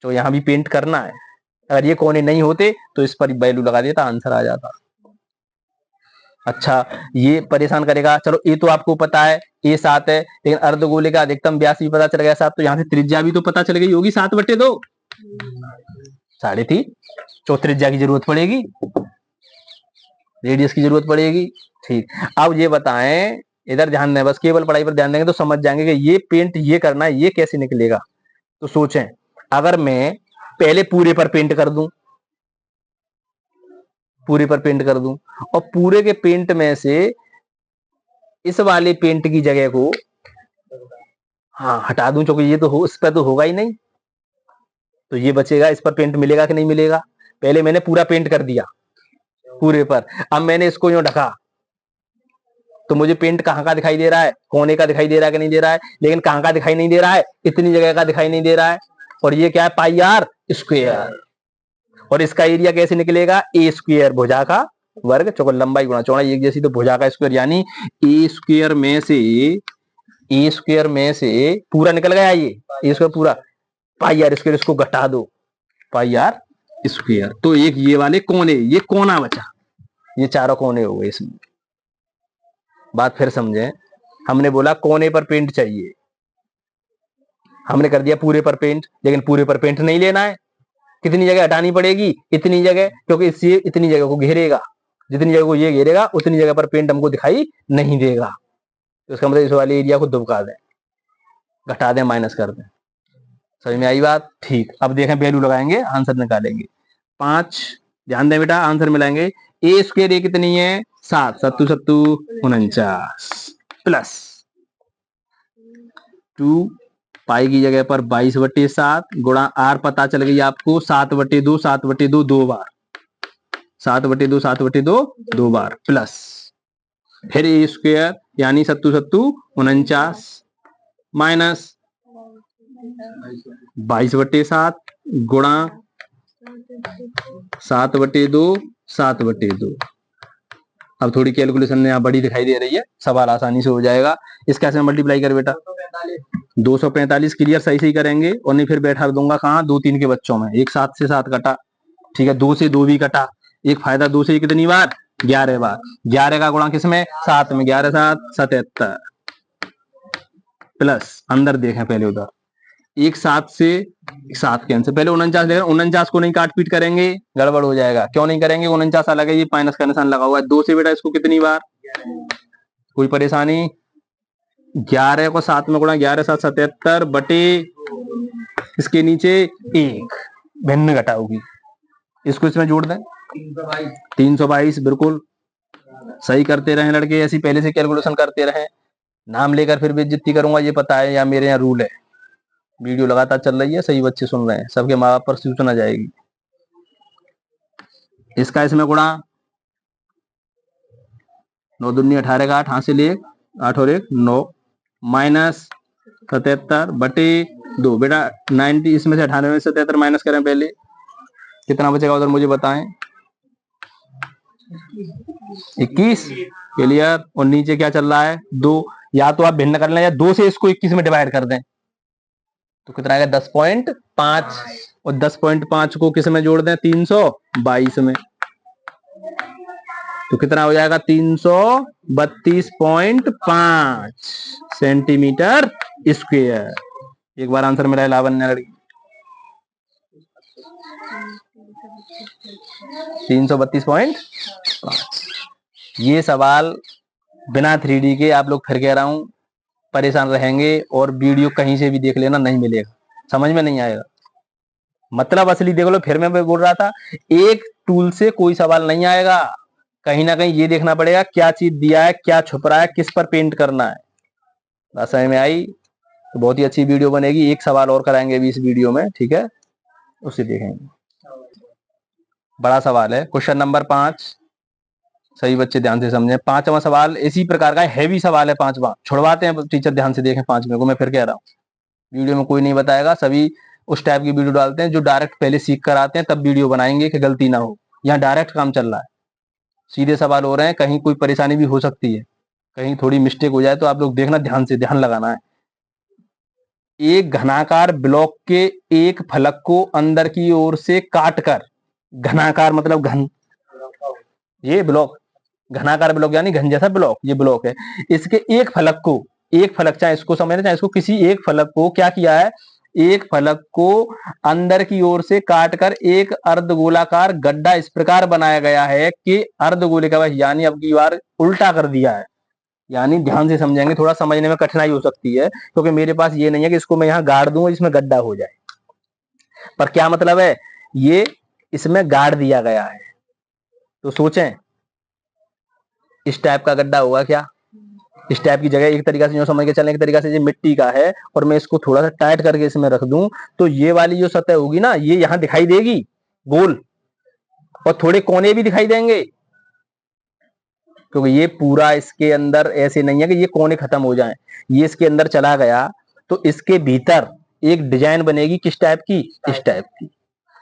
तो यहाँ भी पेंट करना है। अगर ये कोने नहीं होते तो इस पर वैल्यू लगा देता, आंसर आ जाता। अच्छा, ये परेशान करेगा। चलो ये तो आपको पता है, ये 7 है, लेकिन अर्धगोले का अधिकतम व्यास भी पता चल गया 7, तो यहाँ से त्रिज्या भी तो पता चल गई होगी 7/2, 3.5। तो त्रिज्या की जरूरत पड़ेगी, रेडियस की जरूरत पड़ेगी। ठीक, अब ये बताएं, इधर ध्यान दें, बस केवल पढ़ाई पर ध्यान देंगे तो समझ जाएंगे कि ये पेंट ये करना है, ये कैसे निकलेगा। तो सोचें, अगर मैं पहले पूरे पर पेंट कर दूं, पूरे पर पेंट कर दूं, और पूरे के पेंट में से इस वाले पेंट की जगह को हाँ हटा दूं, क्योंकि ये तो इस पर तो होगा ही नहीं, तो ये बचेगा, इस पर पेंट मिलेगा कि नहीं मिलेगा। पहले मैंने पूरा पेंट कर दिया पूरे पर, अब मैंने इसको यूं ढका, तो मुझे पेंट कहाँ का दिखाई दे रहा है, कोने का दिखाई दे रहा है कि नहीं दे रहा है, लेकिन कहाँ का दिखाई नहीं दे रहा है, इतनी जगह का दिखाई नहीं दे रहा है। और ये क्या है, पाई आर स्क्वायर। और इसका एरिया कैसे निकलेगा, ए स्क्वायर भुजा का वर्ग, चौको लंबाई गुणा चौड़ाई एक जैसी, तो भुजा का स्क्वायर, यानी ए स्क्वायर में से पूरा निकल गया, ये ए स्क्वायर पूरा, पाई आर स्क्वायर, इसको घटा दो, पाई आर स्क्वायर। तो एक ये वाले कोने, ये कोना बचा, ये चारों कोने हो गए इसमें। बात फिर समझें, हमने बोला कोने पर पेंट चाहिए, हमने कर दिया पूरे पर पेंट, लेकिन पूरे पर पेंट नहीं लेना है, कितनी जगह हटानी पड़ेगी, इतनी जगह, क्योंकि इससे इतनी जगह को घेरेगा, जितनी जगह को ये घेरेगा उतनी जगह पर पेंट हमको दिखाई नहीं देगा। तो इसका मतलब इस वाले एरिया को दुबका दें, घटा दें, माइनस कर दें। समझ में आई बात। ठीक, अब देखें वैल्यू लगाएंगे, आंसर निकालेंगे। 5, ध्यान दें बेटा, आंसर मिलाएंगे। ए स्क्वायर ये कितनी है, 7, 7 7 49 प्लस 2 पाई की जगह पर 22/7 गुणा आर पता चल गई आपको 7/2, 7/2 दो बार, 7/2, 7/2 दो बार, प्लस फिर ए स्क्वायर यानी 7 7 49 माइनस 22/7 गुणा 7/2, 7/2। अब थोड़ी कैलकुलेशन यहाँ बड़ी दिखाई दे रही है, सवाल आसानी से हो जाएगा। इसका ऐसे मल्टीप्लाई कर बेटा, 245 क्लियर सही सही करेंगे, और नहीं फिर बैठा दूंगा कहाँ, 2 3 के बच्चों में, एक 7 से 7 कटा, ठीक है, 2 से 2 भी कटा, एक फायदा 2 से कितनी बार, 11 बार, 11 का गुणा किसमें, 7 में, 11 7 77 प्लस अंदर देखें पहले उधर, एक 7 से 7 कैंसिल, पहले 49 लेकर 49 को नहीं काट पीट करेंगे, गड़बड़ हो जाएगा। क्यों नहीं करेंगे, 49 अलग है, ये माइनस का निशान लगा हुआ है। 2 से बेटा इसको कितनी बार, कोई परेशानी, 11 को 7 में गुणा, 11 7 77 बटे इसके नीचे 1 भिन्न घटाओगी, इसको इसमें जोड़ दें, 322 बिल्कुल सही करते रहे लड़के, ऐसी पहले से कैलकुलेशन करते रहे, नाम लेकर फिर बेइज्जती करूंगा ये पता है, या मेरे यहाँ रूल है। वीडियो लगातार चल रही है, सही बच्चे सुन रहे हैं, सबके माँ बाप पर सूचना जाएगी। इसका इसमें गुणा, 9 दूनी 18 का 8 हासिल 1, 8 और 1 9 माइनस 77 बटे 2 बेटा 90, इसमें से 98 में 77 माइनस करें पहले, कितना बचेगा उधर मुझे बताएं, 21 क्लियर। और नीचे क्या चल रहा है, 2, या तो आप भिन्न कर लें या 2 से इसको 21 में डिवाइड कर दें, तो कितना आएगा 10.5, और 10.5 को किस में जोड़ दें, 322 में, तो कितना हो जाएगा 332.5 सेंटीमीटर स्क्वायर। एक बार आंसर मिला है लावण्य लड़की, 332.5। ये सवाल बिना 3D के आप लोग, फिर कह रहा हूं, परेशान रहेंगे, और वीडियो कहीं से भी देख लेना, नहीं मिलेगा, समझ में नहीं आएगा। मतलब असली देख लो, फिर मैं बोल रहा था, एक टूल से कोई सवाल नहीं आएगा, कहीं ना कहीं ये देखना पड़ेगा क्या चीज दिया है, क्या छुप रहा है, किस पर पेंट करना है। बात समझ में आई तो बहुत ही अच्छी वीडियो बनेगी। एक सवाल और कराएंगे अभी इस वीडियो में, ठीक है, उसे देखेंगे। बड़ा सवाल है, क्वेश्चन नंबर 5, सही बच्चे ध्यान से समझें। 5वां सवाल इसी प्रकार का हैवी सवाल है, 5वां छुड़वाते हैं टीचर, ध्यान से देखें। 5वें को मैं फिर कह रहा हूँ, वीडियो में कोई नहीं बताएगा, सभी उस टाइप की वीडियो डालते हैं जो डायरेक्ट पहले सीख कर आते हैं, तब वीडियो बनाएंगे कि गलती ना हो। यहाँ डायरेक्ट काम चल रहा है, सीधे सवाल हो रहे हैं, कहीं कोई परेशानी भी हो सकती है, कहीं थोड़ी मिस्टेक हो जाए तो आप लोग देखना, ध्यान से ध्यान लगाना है। एक घनाकार ब्लॉक के एक फलक को अंदर की ओर से काटकर, घनाकार मतलब घन, ये ब्लॉक, घनाकार ब्लॉक यानी घन जैसा ब्लॉक, ये ब्लॉक है। इसके एक फलक को, एक फलक, चाहे इसको समझना चाहे इसको, किसी एक फलक को क्या किया है, एक फलक को अंदर की ओर से काटकर एक अर्धगोलाकार गड्ढा इस प्रकार बनाया गया है कि अर्धगोले का, यानी अब की बार उल्टा कर दिया है। यानी ध्यान से समझेंगे, थोड़ा समझने में कठिनाई हो सकती है, क्योंकि मेरे पास ये नहीं है कि इसको मैं यहाँ गाड़ दूं इसमें गड्ढा हो जाए, पर क्या मतलब है, ये इसमें गाड़ दिया गया है। तो सोचें, इस टाइप का गड्ढा होगा क्या, इस टाइप की जगह, एक तरीका से जो समझ के चलने की तरीका से, ये मिट्टी का है और मैं इसको थोड़ा सा टाइट करके इसमें रख दूं, तो ये वाली जो सतह होगी ना, ये यहां दिखाई देगी गोल, और थोड़े कोने भी दिखाई देंगे, क्योंकि ये पूरा इसके अंदर ऐसे नहीं है कि ये कोने खत्म हो जाएं, ये इसके अंदर चला गया तो इसके भीतर एक डिजाइन बनेगी, किस टाइप की, इस टाइप की,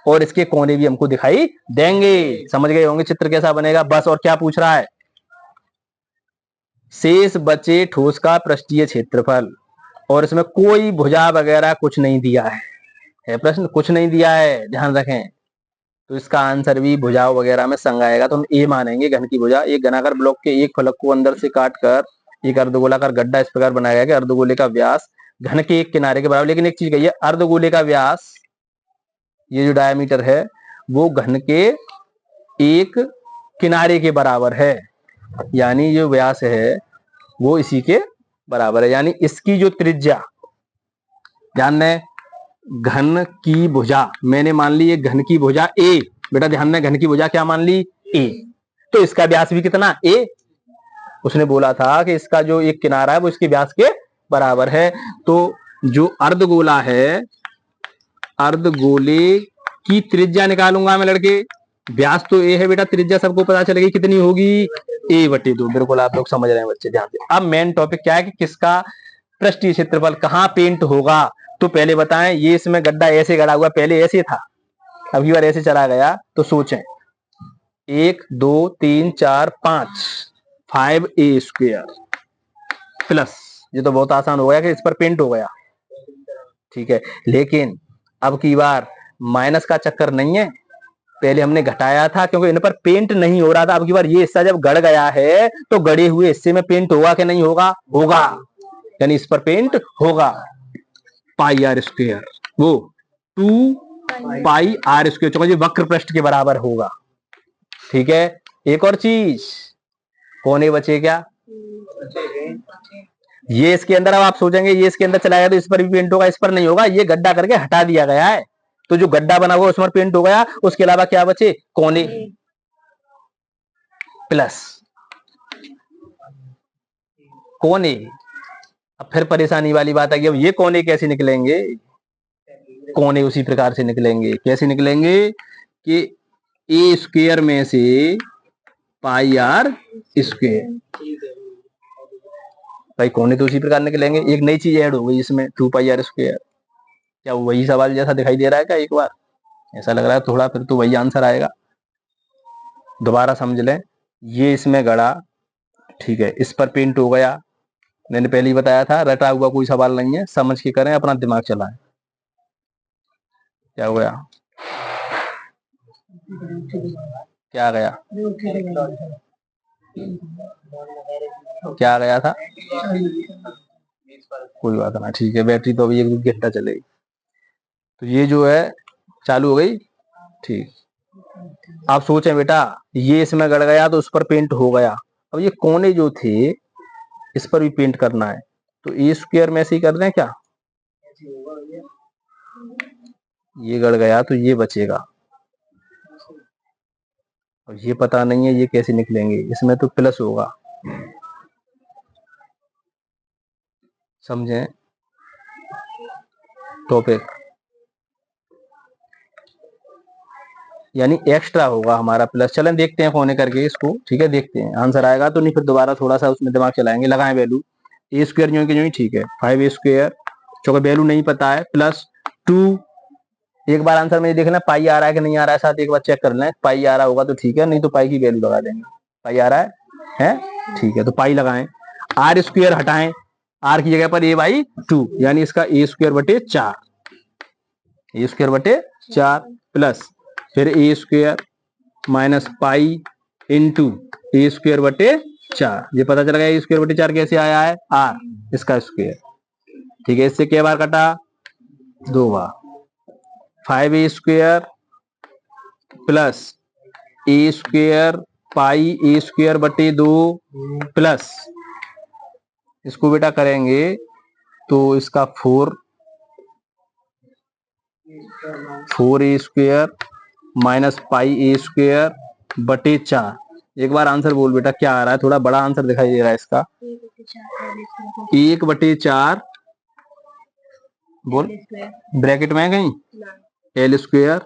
और इसके कोने भी हमको दिखाई देंगे। समझ गए होंगे चित्र कैसा बनेगा बस। और क्या पूछ रहा है, शेष बचे ठोस का पृष्ठीय क्षेत्रफल, और इसमें कोई भुजा वगैरह कुछ नहीं दिया है प्रश्न, कुछ नहीं दिया है, ध्यान रखें। तो इसका आंसर भी भुजाओं वगैरह में संग आएगा, तो हम ए मानेंगे, घन की भुजा। एक घनाकार ब्लॉक के एक फलक को अंदर से काटकर एक अर्धगोलाकार गड्ढा इस प्रकार बनाया गया कि अर्धगोले का व्यास घन के एक किनारे के बराबर। लेकिन एक चीज कही है, अर्धगोले का व्यास, ये जो डायमीटर है वो घन के एक किनारे के बराबर है, यानी जो व्यास है वो इसी के बराबर है। यानी इसकी जो त्रिज्या, ध्यान दें, घन की भुजा मैंने मान ली ये घन की भुजा ए, बेटा ध्यान दें, घन की भुजा क्या मान ली, ए, तो इसका व्यास भी कितना, ए। उसने बोला था कि इसका जो एक किनारा है वो इसके व्यास के बराबर है। तो जो अर्धगोला है, अर्धगोले की त्रिज्या निकालूंगा मैं लड़के, व्यास तो ए है बेटा, त्रिज्या सबको पता चलेगी कितनी होगी, a/2। बिल्कुल आप लोग समझ रहे हैं बच्चे, ध्यान से। अब मेन टॉपिक क्या है कि किसका पृष्ठीय क्षेत्रफल कहाँ पेंट होगा। तो पहले बताएं, ये इसमें गड्ढा ऐसे गड़ा हुआ, पहले ऐसे था, अभी बार ऐसे चला गया, तो सोचें 1 2 3 4 5 5a² प्लस, ये तो बहुत आसान हो गया कि इस पर पेंट हो गया, ठीक है। लेकिन अब की बार माइनस का चक्कर नहीं है, पहले हमने घटाया था क्योंकि इन पर पेंट नहीं हो रहा था। अब की बार ये हिस्सा जब गड़ गया है तो गड़े हुए हिस्से में पेंट होगा कि नहीं होगा, होगा, यानी इस पर पेंट होगा। πr², वो 2πr², चलो ये वक्र पृष्ठ के बराबर होगा, ठीक है। एक और चीज, कोने बचे क्या, ये इसके अंदर, अब आप सोचेंगे ये इसके अंदर चला गया तो इस पर भी पेंट होगा, इस पर नहीं होगा, ये गड्ढा करके हटा दिया गया है, तो जो गड्ढा बना हुआ उस पर पेंट हो गया, उसके अलावा क्या बचे, कोने प्लस कोने। अब फिर परेशानी वाली बात है कि अब ये कोने कैसे निकलेंगे, कोने उसी प्रकार से निकलेंगे, कैसे निकलेंगे कि a² में से πr², भाई कोने तो उसी प्रकार निकलेंगे। एक नई चीज ऐड हो गई इसमें, 2πr², क्या वही सवाल जैसा दिखाई दे रहा है क्या, एक बार ऐसा लग रहा है थोड़ा, फिर तो वही आंसर आएगा। दोबारा समझ लें, ये इसमें गड़ा, ठीक है, इस पर पेंट हो गया, मैंने पहले ही बताया था रटा हुआ कोई सवाल नहीं है, समझ के करें, अपना दिमाग चलाएं। क्या हो गया, क्या गया, क्या गया था, कोई बात ना, ठीक है, बैटरी तो अभी 1 घंटा चलेगी। तो ये जो है चालू हो गई, ठीक। आप सोचें बेटा, ये इसमें गड़ गया तो उस पर पेंट हो गया, अब ये कोने जो थे इस पर भी पेंट करना है, तो a² में से ही कर दें क्या, ये गड़ गया तो ये बचेगा, और ये पता नहीं है ये कैसे निकलेंगे, इसमें तो प्लस होगा, समझें टॉपिक, यानी एक्स्ट्रा होगा हमारा प्लस। चलें देखते हैं फोन करके इसको, ठीक है, देखते हैं आंसर आएगा तो नहीं, फिर दोबारा थोड़ा सा उसमें दिमाग चलाएंगे, लगाएं वैल्यू, a² जो है ठीक है, 5a², चूंकि वैल्यू नहीं पता है, प्लस 2, एक बार आंसर में देखना पाई आ रहा है कि नहीं आ रहा है, साथ एक बार चेक कर लें, पाई आ रहा होगा तो ठीक है, नहीं तो पाई की वैल्यू लगा देंगे, पाई आ रहा है ठीक है। तो पाई लगाएं, आर स्क्वायर हटाएं, आर की जगह पर a/2 यानी इसका a स्क्वायर बटे 4, a स्क्वायर बटे 4 प्लस फिर a square minus pi into a square बटे 4। ये पता चल गया a स्क्वायर बटे 4 कैसे आया है, आर इसका स्क्वायर, ठीक है। इससे क्या बार कटा, 2 बार, 5a square plus a square pi a square बटे 2 प्लस इसको बेटा करेंगे तो इसका 4a square minus pi a square बटे 4। एक बार आंसर बोल बेटा क्या आ रहा है, थोड़ा बड़ा आंसर दिखाई दे रहा है इसका, 1/4 बोल ब्रैकेट में कहीं l स्क्वायर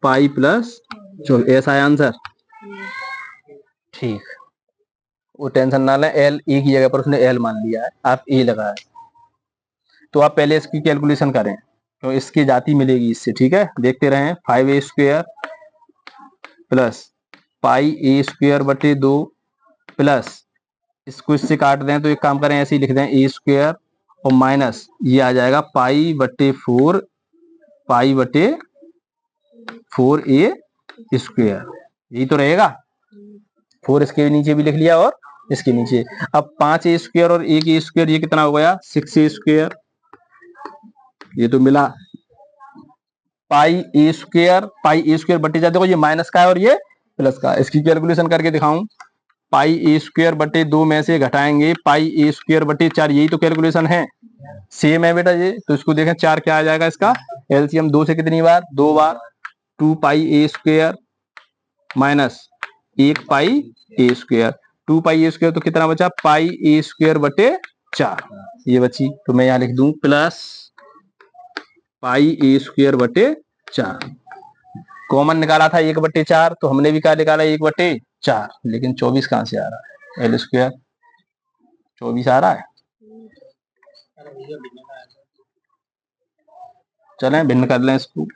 पाई प्लस 24, ऐसा है आंसर, ठीक। वो टेंशन ना लें, एल ए की जगह पर उसने एल मान लिया है, आप ए लगाए। तो आप पहले इसकी कैलकुलेशन करें तो इसकी जाती मिलेगी इससे, ठीक है। देखते रहें, 5a square plus pi a square बटे 2 प्लस इसको इससे काट दें तो एक काम करें ऐसे ही लिख दें a स्क्वायर और माइनस ये आ जाएगा पाई बटे 4 पाई बटे 4a स्क्वायर, यही तो रहेगा। 4 इसके नीचे भी लिख लिया और इसके नीचे। अब 5a स्क्वायर और 1a स्क्वायर ये कितना हो गया, 6a स्क्वायर, ये तो मिला पाई a स्क्वायर बटे 4। देखो ये माइनस का है और ये प्लस का है, इसकी कैलकुलेशन करके दिखाऊं। पाई a स्क्वायर बटे 2 में से घटाएंगे पाई a स्क्वायर बटे 4, यही तो कैलकुलेशन है, सेम है बेटा ये। तो इसको देखें 4 क्या आ जाएगा इसका एलसीएम, 2 से कितनी बार, 2 बार, 2 पाई a square minus 1 pi a square, 2 pi a square तो कितना बचा, पाई a स्क्वायर बटे 4 ये बची। तो मैं यहां लिख दूं प्लस पाई a स्क्वायर बटे 4। कॉमन निकाला था 1/4, तो हमने भी क्या निकाला 1/4, लेकिन 24 कहां से आ रहा है, एल स्क्वायर 24 आ रहा है। चलें भिन्न कर लें, इसको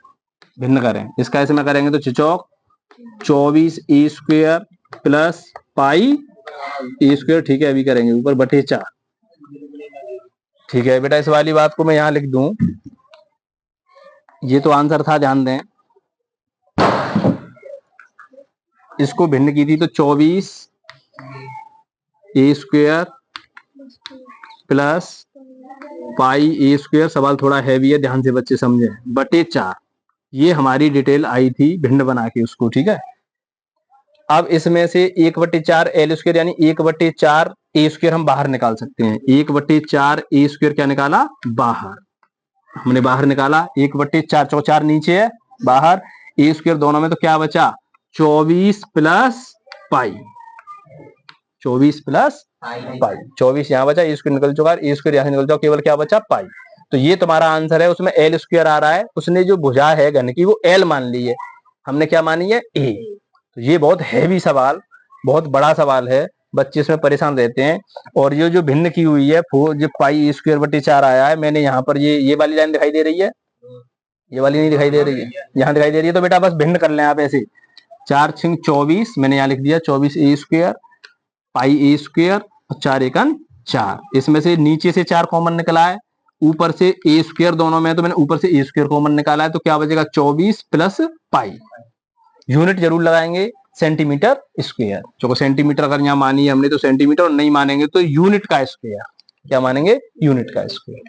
भिन्न करें, इसका ऐसे में करेंगे तो चिचौक 24a square plus pi a square, ठीक है अभी करेंगे ऊपर बटे 4, ठीक है बेटा। इस वाली बात को मैं यहां लिख दूं, ये तो आंसर था, ध्यान दें। इसको भिन्न की थी तो 24a square plus pi a square, सवाल थोड़ा हैवी है, ध्यान से बच्चे समझे, बटे 4, ये हमारी डिटेल आई थी भिन्न बना के उसको, ठीक है। अब इसमें से 1/4 एल स्क्वायर यानी 1/4 a स्क्वायर हम बाहर निकाल सकते हैं, 1/4 a स्क्वायर क्या निकाला, बाहर, हमने बाहर निकाला 1/4, 4 नीचे है बाहर, a स्क्वायर दोनों में तो क्या बचा 24 प्लस पाई, 24 प्लस पाई, 24 यहाँ बचा, ए स्क्वायर निकल चुका है, ए स्क्वायर यहाँ निकल चुका, केवल क्या बचा पाई। तो ये तुम्हारा आंसर है, उसमें एल स्क्वायर आ रहा है, उसने जो भुजा है घन की वो एल मान ली है, हमने क्या मानी है ए। तो ये बहुत हैवी सवाल, बहुत बड़ा सवाल है, बच्चे इसमें परेशान रहते हैं। और ये जो भिन्न की हुई है जो पाई a स्क्वायर बटे 4 आया है, मैंने यहाँ पर ये वाली लाइन दिखाई दे रही है, ये वाली नहीं दिखाई दे रही है, यहाँ दिखाई दे रही है, तो बेटा बस भिन्न कर लें आप ऐसे, 4 6 24, मैंने यहाँ लिख दिया 24a square pi a square और 4 एकन 4, इसमें से नीचे से 4 कॉमन निकला है, ऊपर से a स्क्वायर दोनों में, तो मैंने ऊपर से a स्क्वायर कॉमन निकाला है, तो क्या बचेगा 24 प्लस पाई। यूनिट जरूर लगाएंगे सेंटीमीटर स्क्वायर, जो सेंटीमीटर अगर यहाँ मानी हमने तो सेंटीमीटर, और नहीं मानेंगे तो यूनिट का स्क्वायर, क्या मानेंगे यूनिट का स्क्वायर।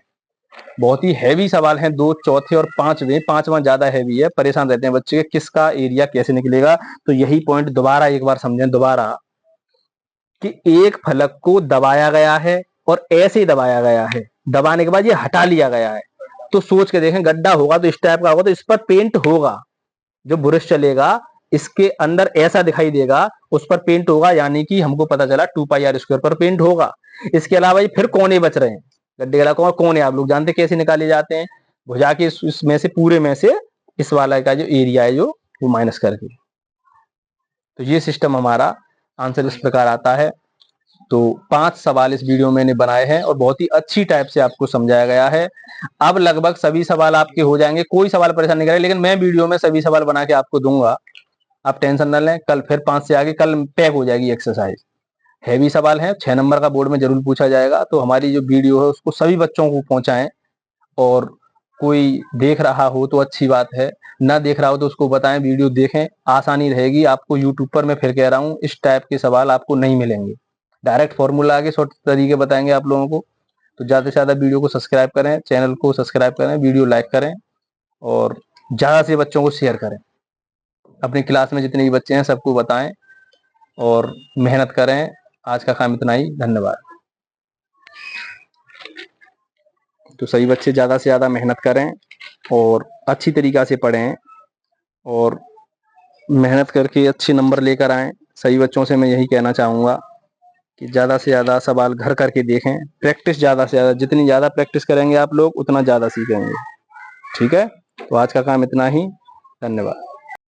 बहुत ही हैवी सवाल है, 2 चौथे और 5वें, 5वां ज्यादा हैवी है, परेशान रहते हैं बच्चे किसका एरिया कैसे निकलेगा। तो यही पॉइंट दोबारा एक बार समझें दोबारा, कि एक फलक को दबाया गया है और ऐसे ही दबाया गया है, दबाने के बाद ये हटा लिया गया है, तो सोच के देखें गड्ढा होगा तो इस टाइप का होगा, तो इस पर पेंट होगा, जो ब्रश चलेगा इसके अंदर ऐसा दिखाई देगा, उस पर पेंट होगा, यानी कि हमको पता चला 2 पाई आर स्क्वायर पर पेंट होगा। इसके अलावा ये फिर कोने बच रहे हैं, गड्ढे के अलावा कोने आप लोग जानते कैसे निकाले जाते हैं, भुजा के इसमें से पूरे में से इस वाला का जो एरिया है जो वो माइनस करके। तो ये सिस्टम हमारा आंसर इस प्रकार आता है। तो 5 सवाल इस वीडियो में मैंने बनाए हैं और बहुत ही अच्छी टाइप से आपको समझाया गया है। अब लगभग सभी सवाल आपके हो जाएंगे, कोई सवाल परेशान नहीं करेगा, लेकिन मैं वीडियो में सभी सवाल बना के आपको दूंगा, आप टेंशन ना लें, कल फिर 5 से आगे कल पैक हो जाएगी एक्सरसाइज। हैवी सवाल है, 6 नंबर का बोर्ड में जरूर पूछा जाएगा। तो हमारी जो वीडियो है उसको सभी बच्चों को पहुंचाएं, और कोई देख रहा हो तो अच्छी बात है, ना देख रहा हो तो उसको बताएं वीडियो देखें, आसानी रहेगी आपको। यूट्यूब पर मैं फिर कह रहा हूँ इस टाइप के सवाल आपको नहीं मिलेंगे, डायरेक्ट फॉर्मूला आगे शॉर्ट तरीके बताएंगे आप लोगों को। तो ज़्यादा से ज़्यादा वीडियो को सब्सक्राइब करें, चैनल को सब्सक्राइब करें, वीडियो लाइक करें, और ज़्यादा से बच्चों को शेयर करें। अपनी क्लास में जितने भी बच्चे हैं सबको बताएं और मेहनत करें। आज का काम इतना ही, धन्यवाद। तो सही बच्चे ज़्यादा से ज़्यादा मेहनत करें और अच्छी तरीक़ा से पढ़ें और मेहनत करके अच्छे नंबर लेकर आएँ। सही बच्चों से मैं यही कहना चाहूँगा कि ज़्यादा से ज़्यादा सवाल घर करके देखें, प्रैक्टिस ज़्यादा से ज़्यादा, जितनी ज़्यादा प्रैक्टिस करेंगे आप लोग उतना ज़्यादा सीखेंगे। ठीक है, तो आज का काम इतना ही, धन्यवाद।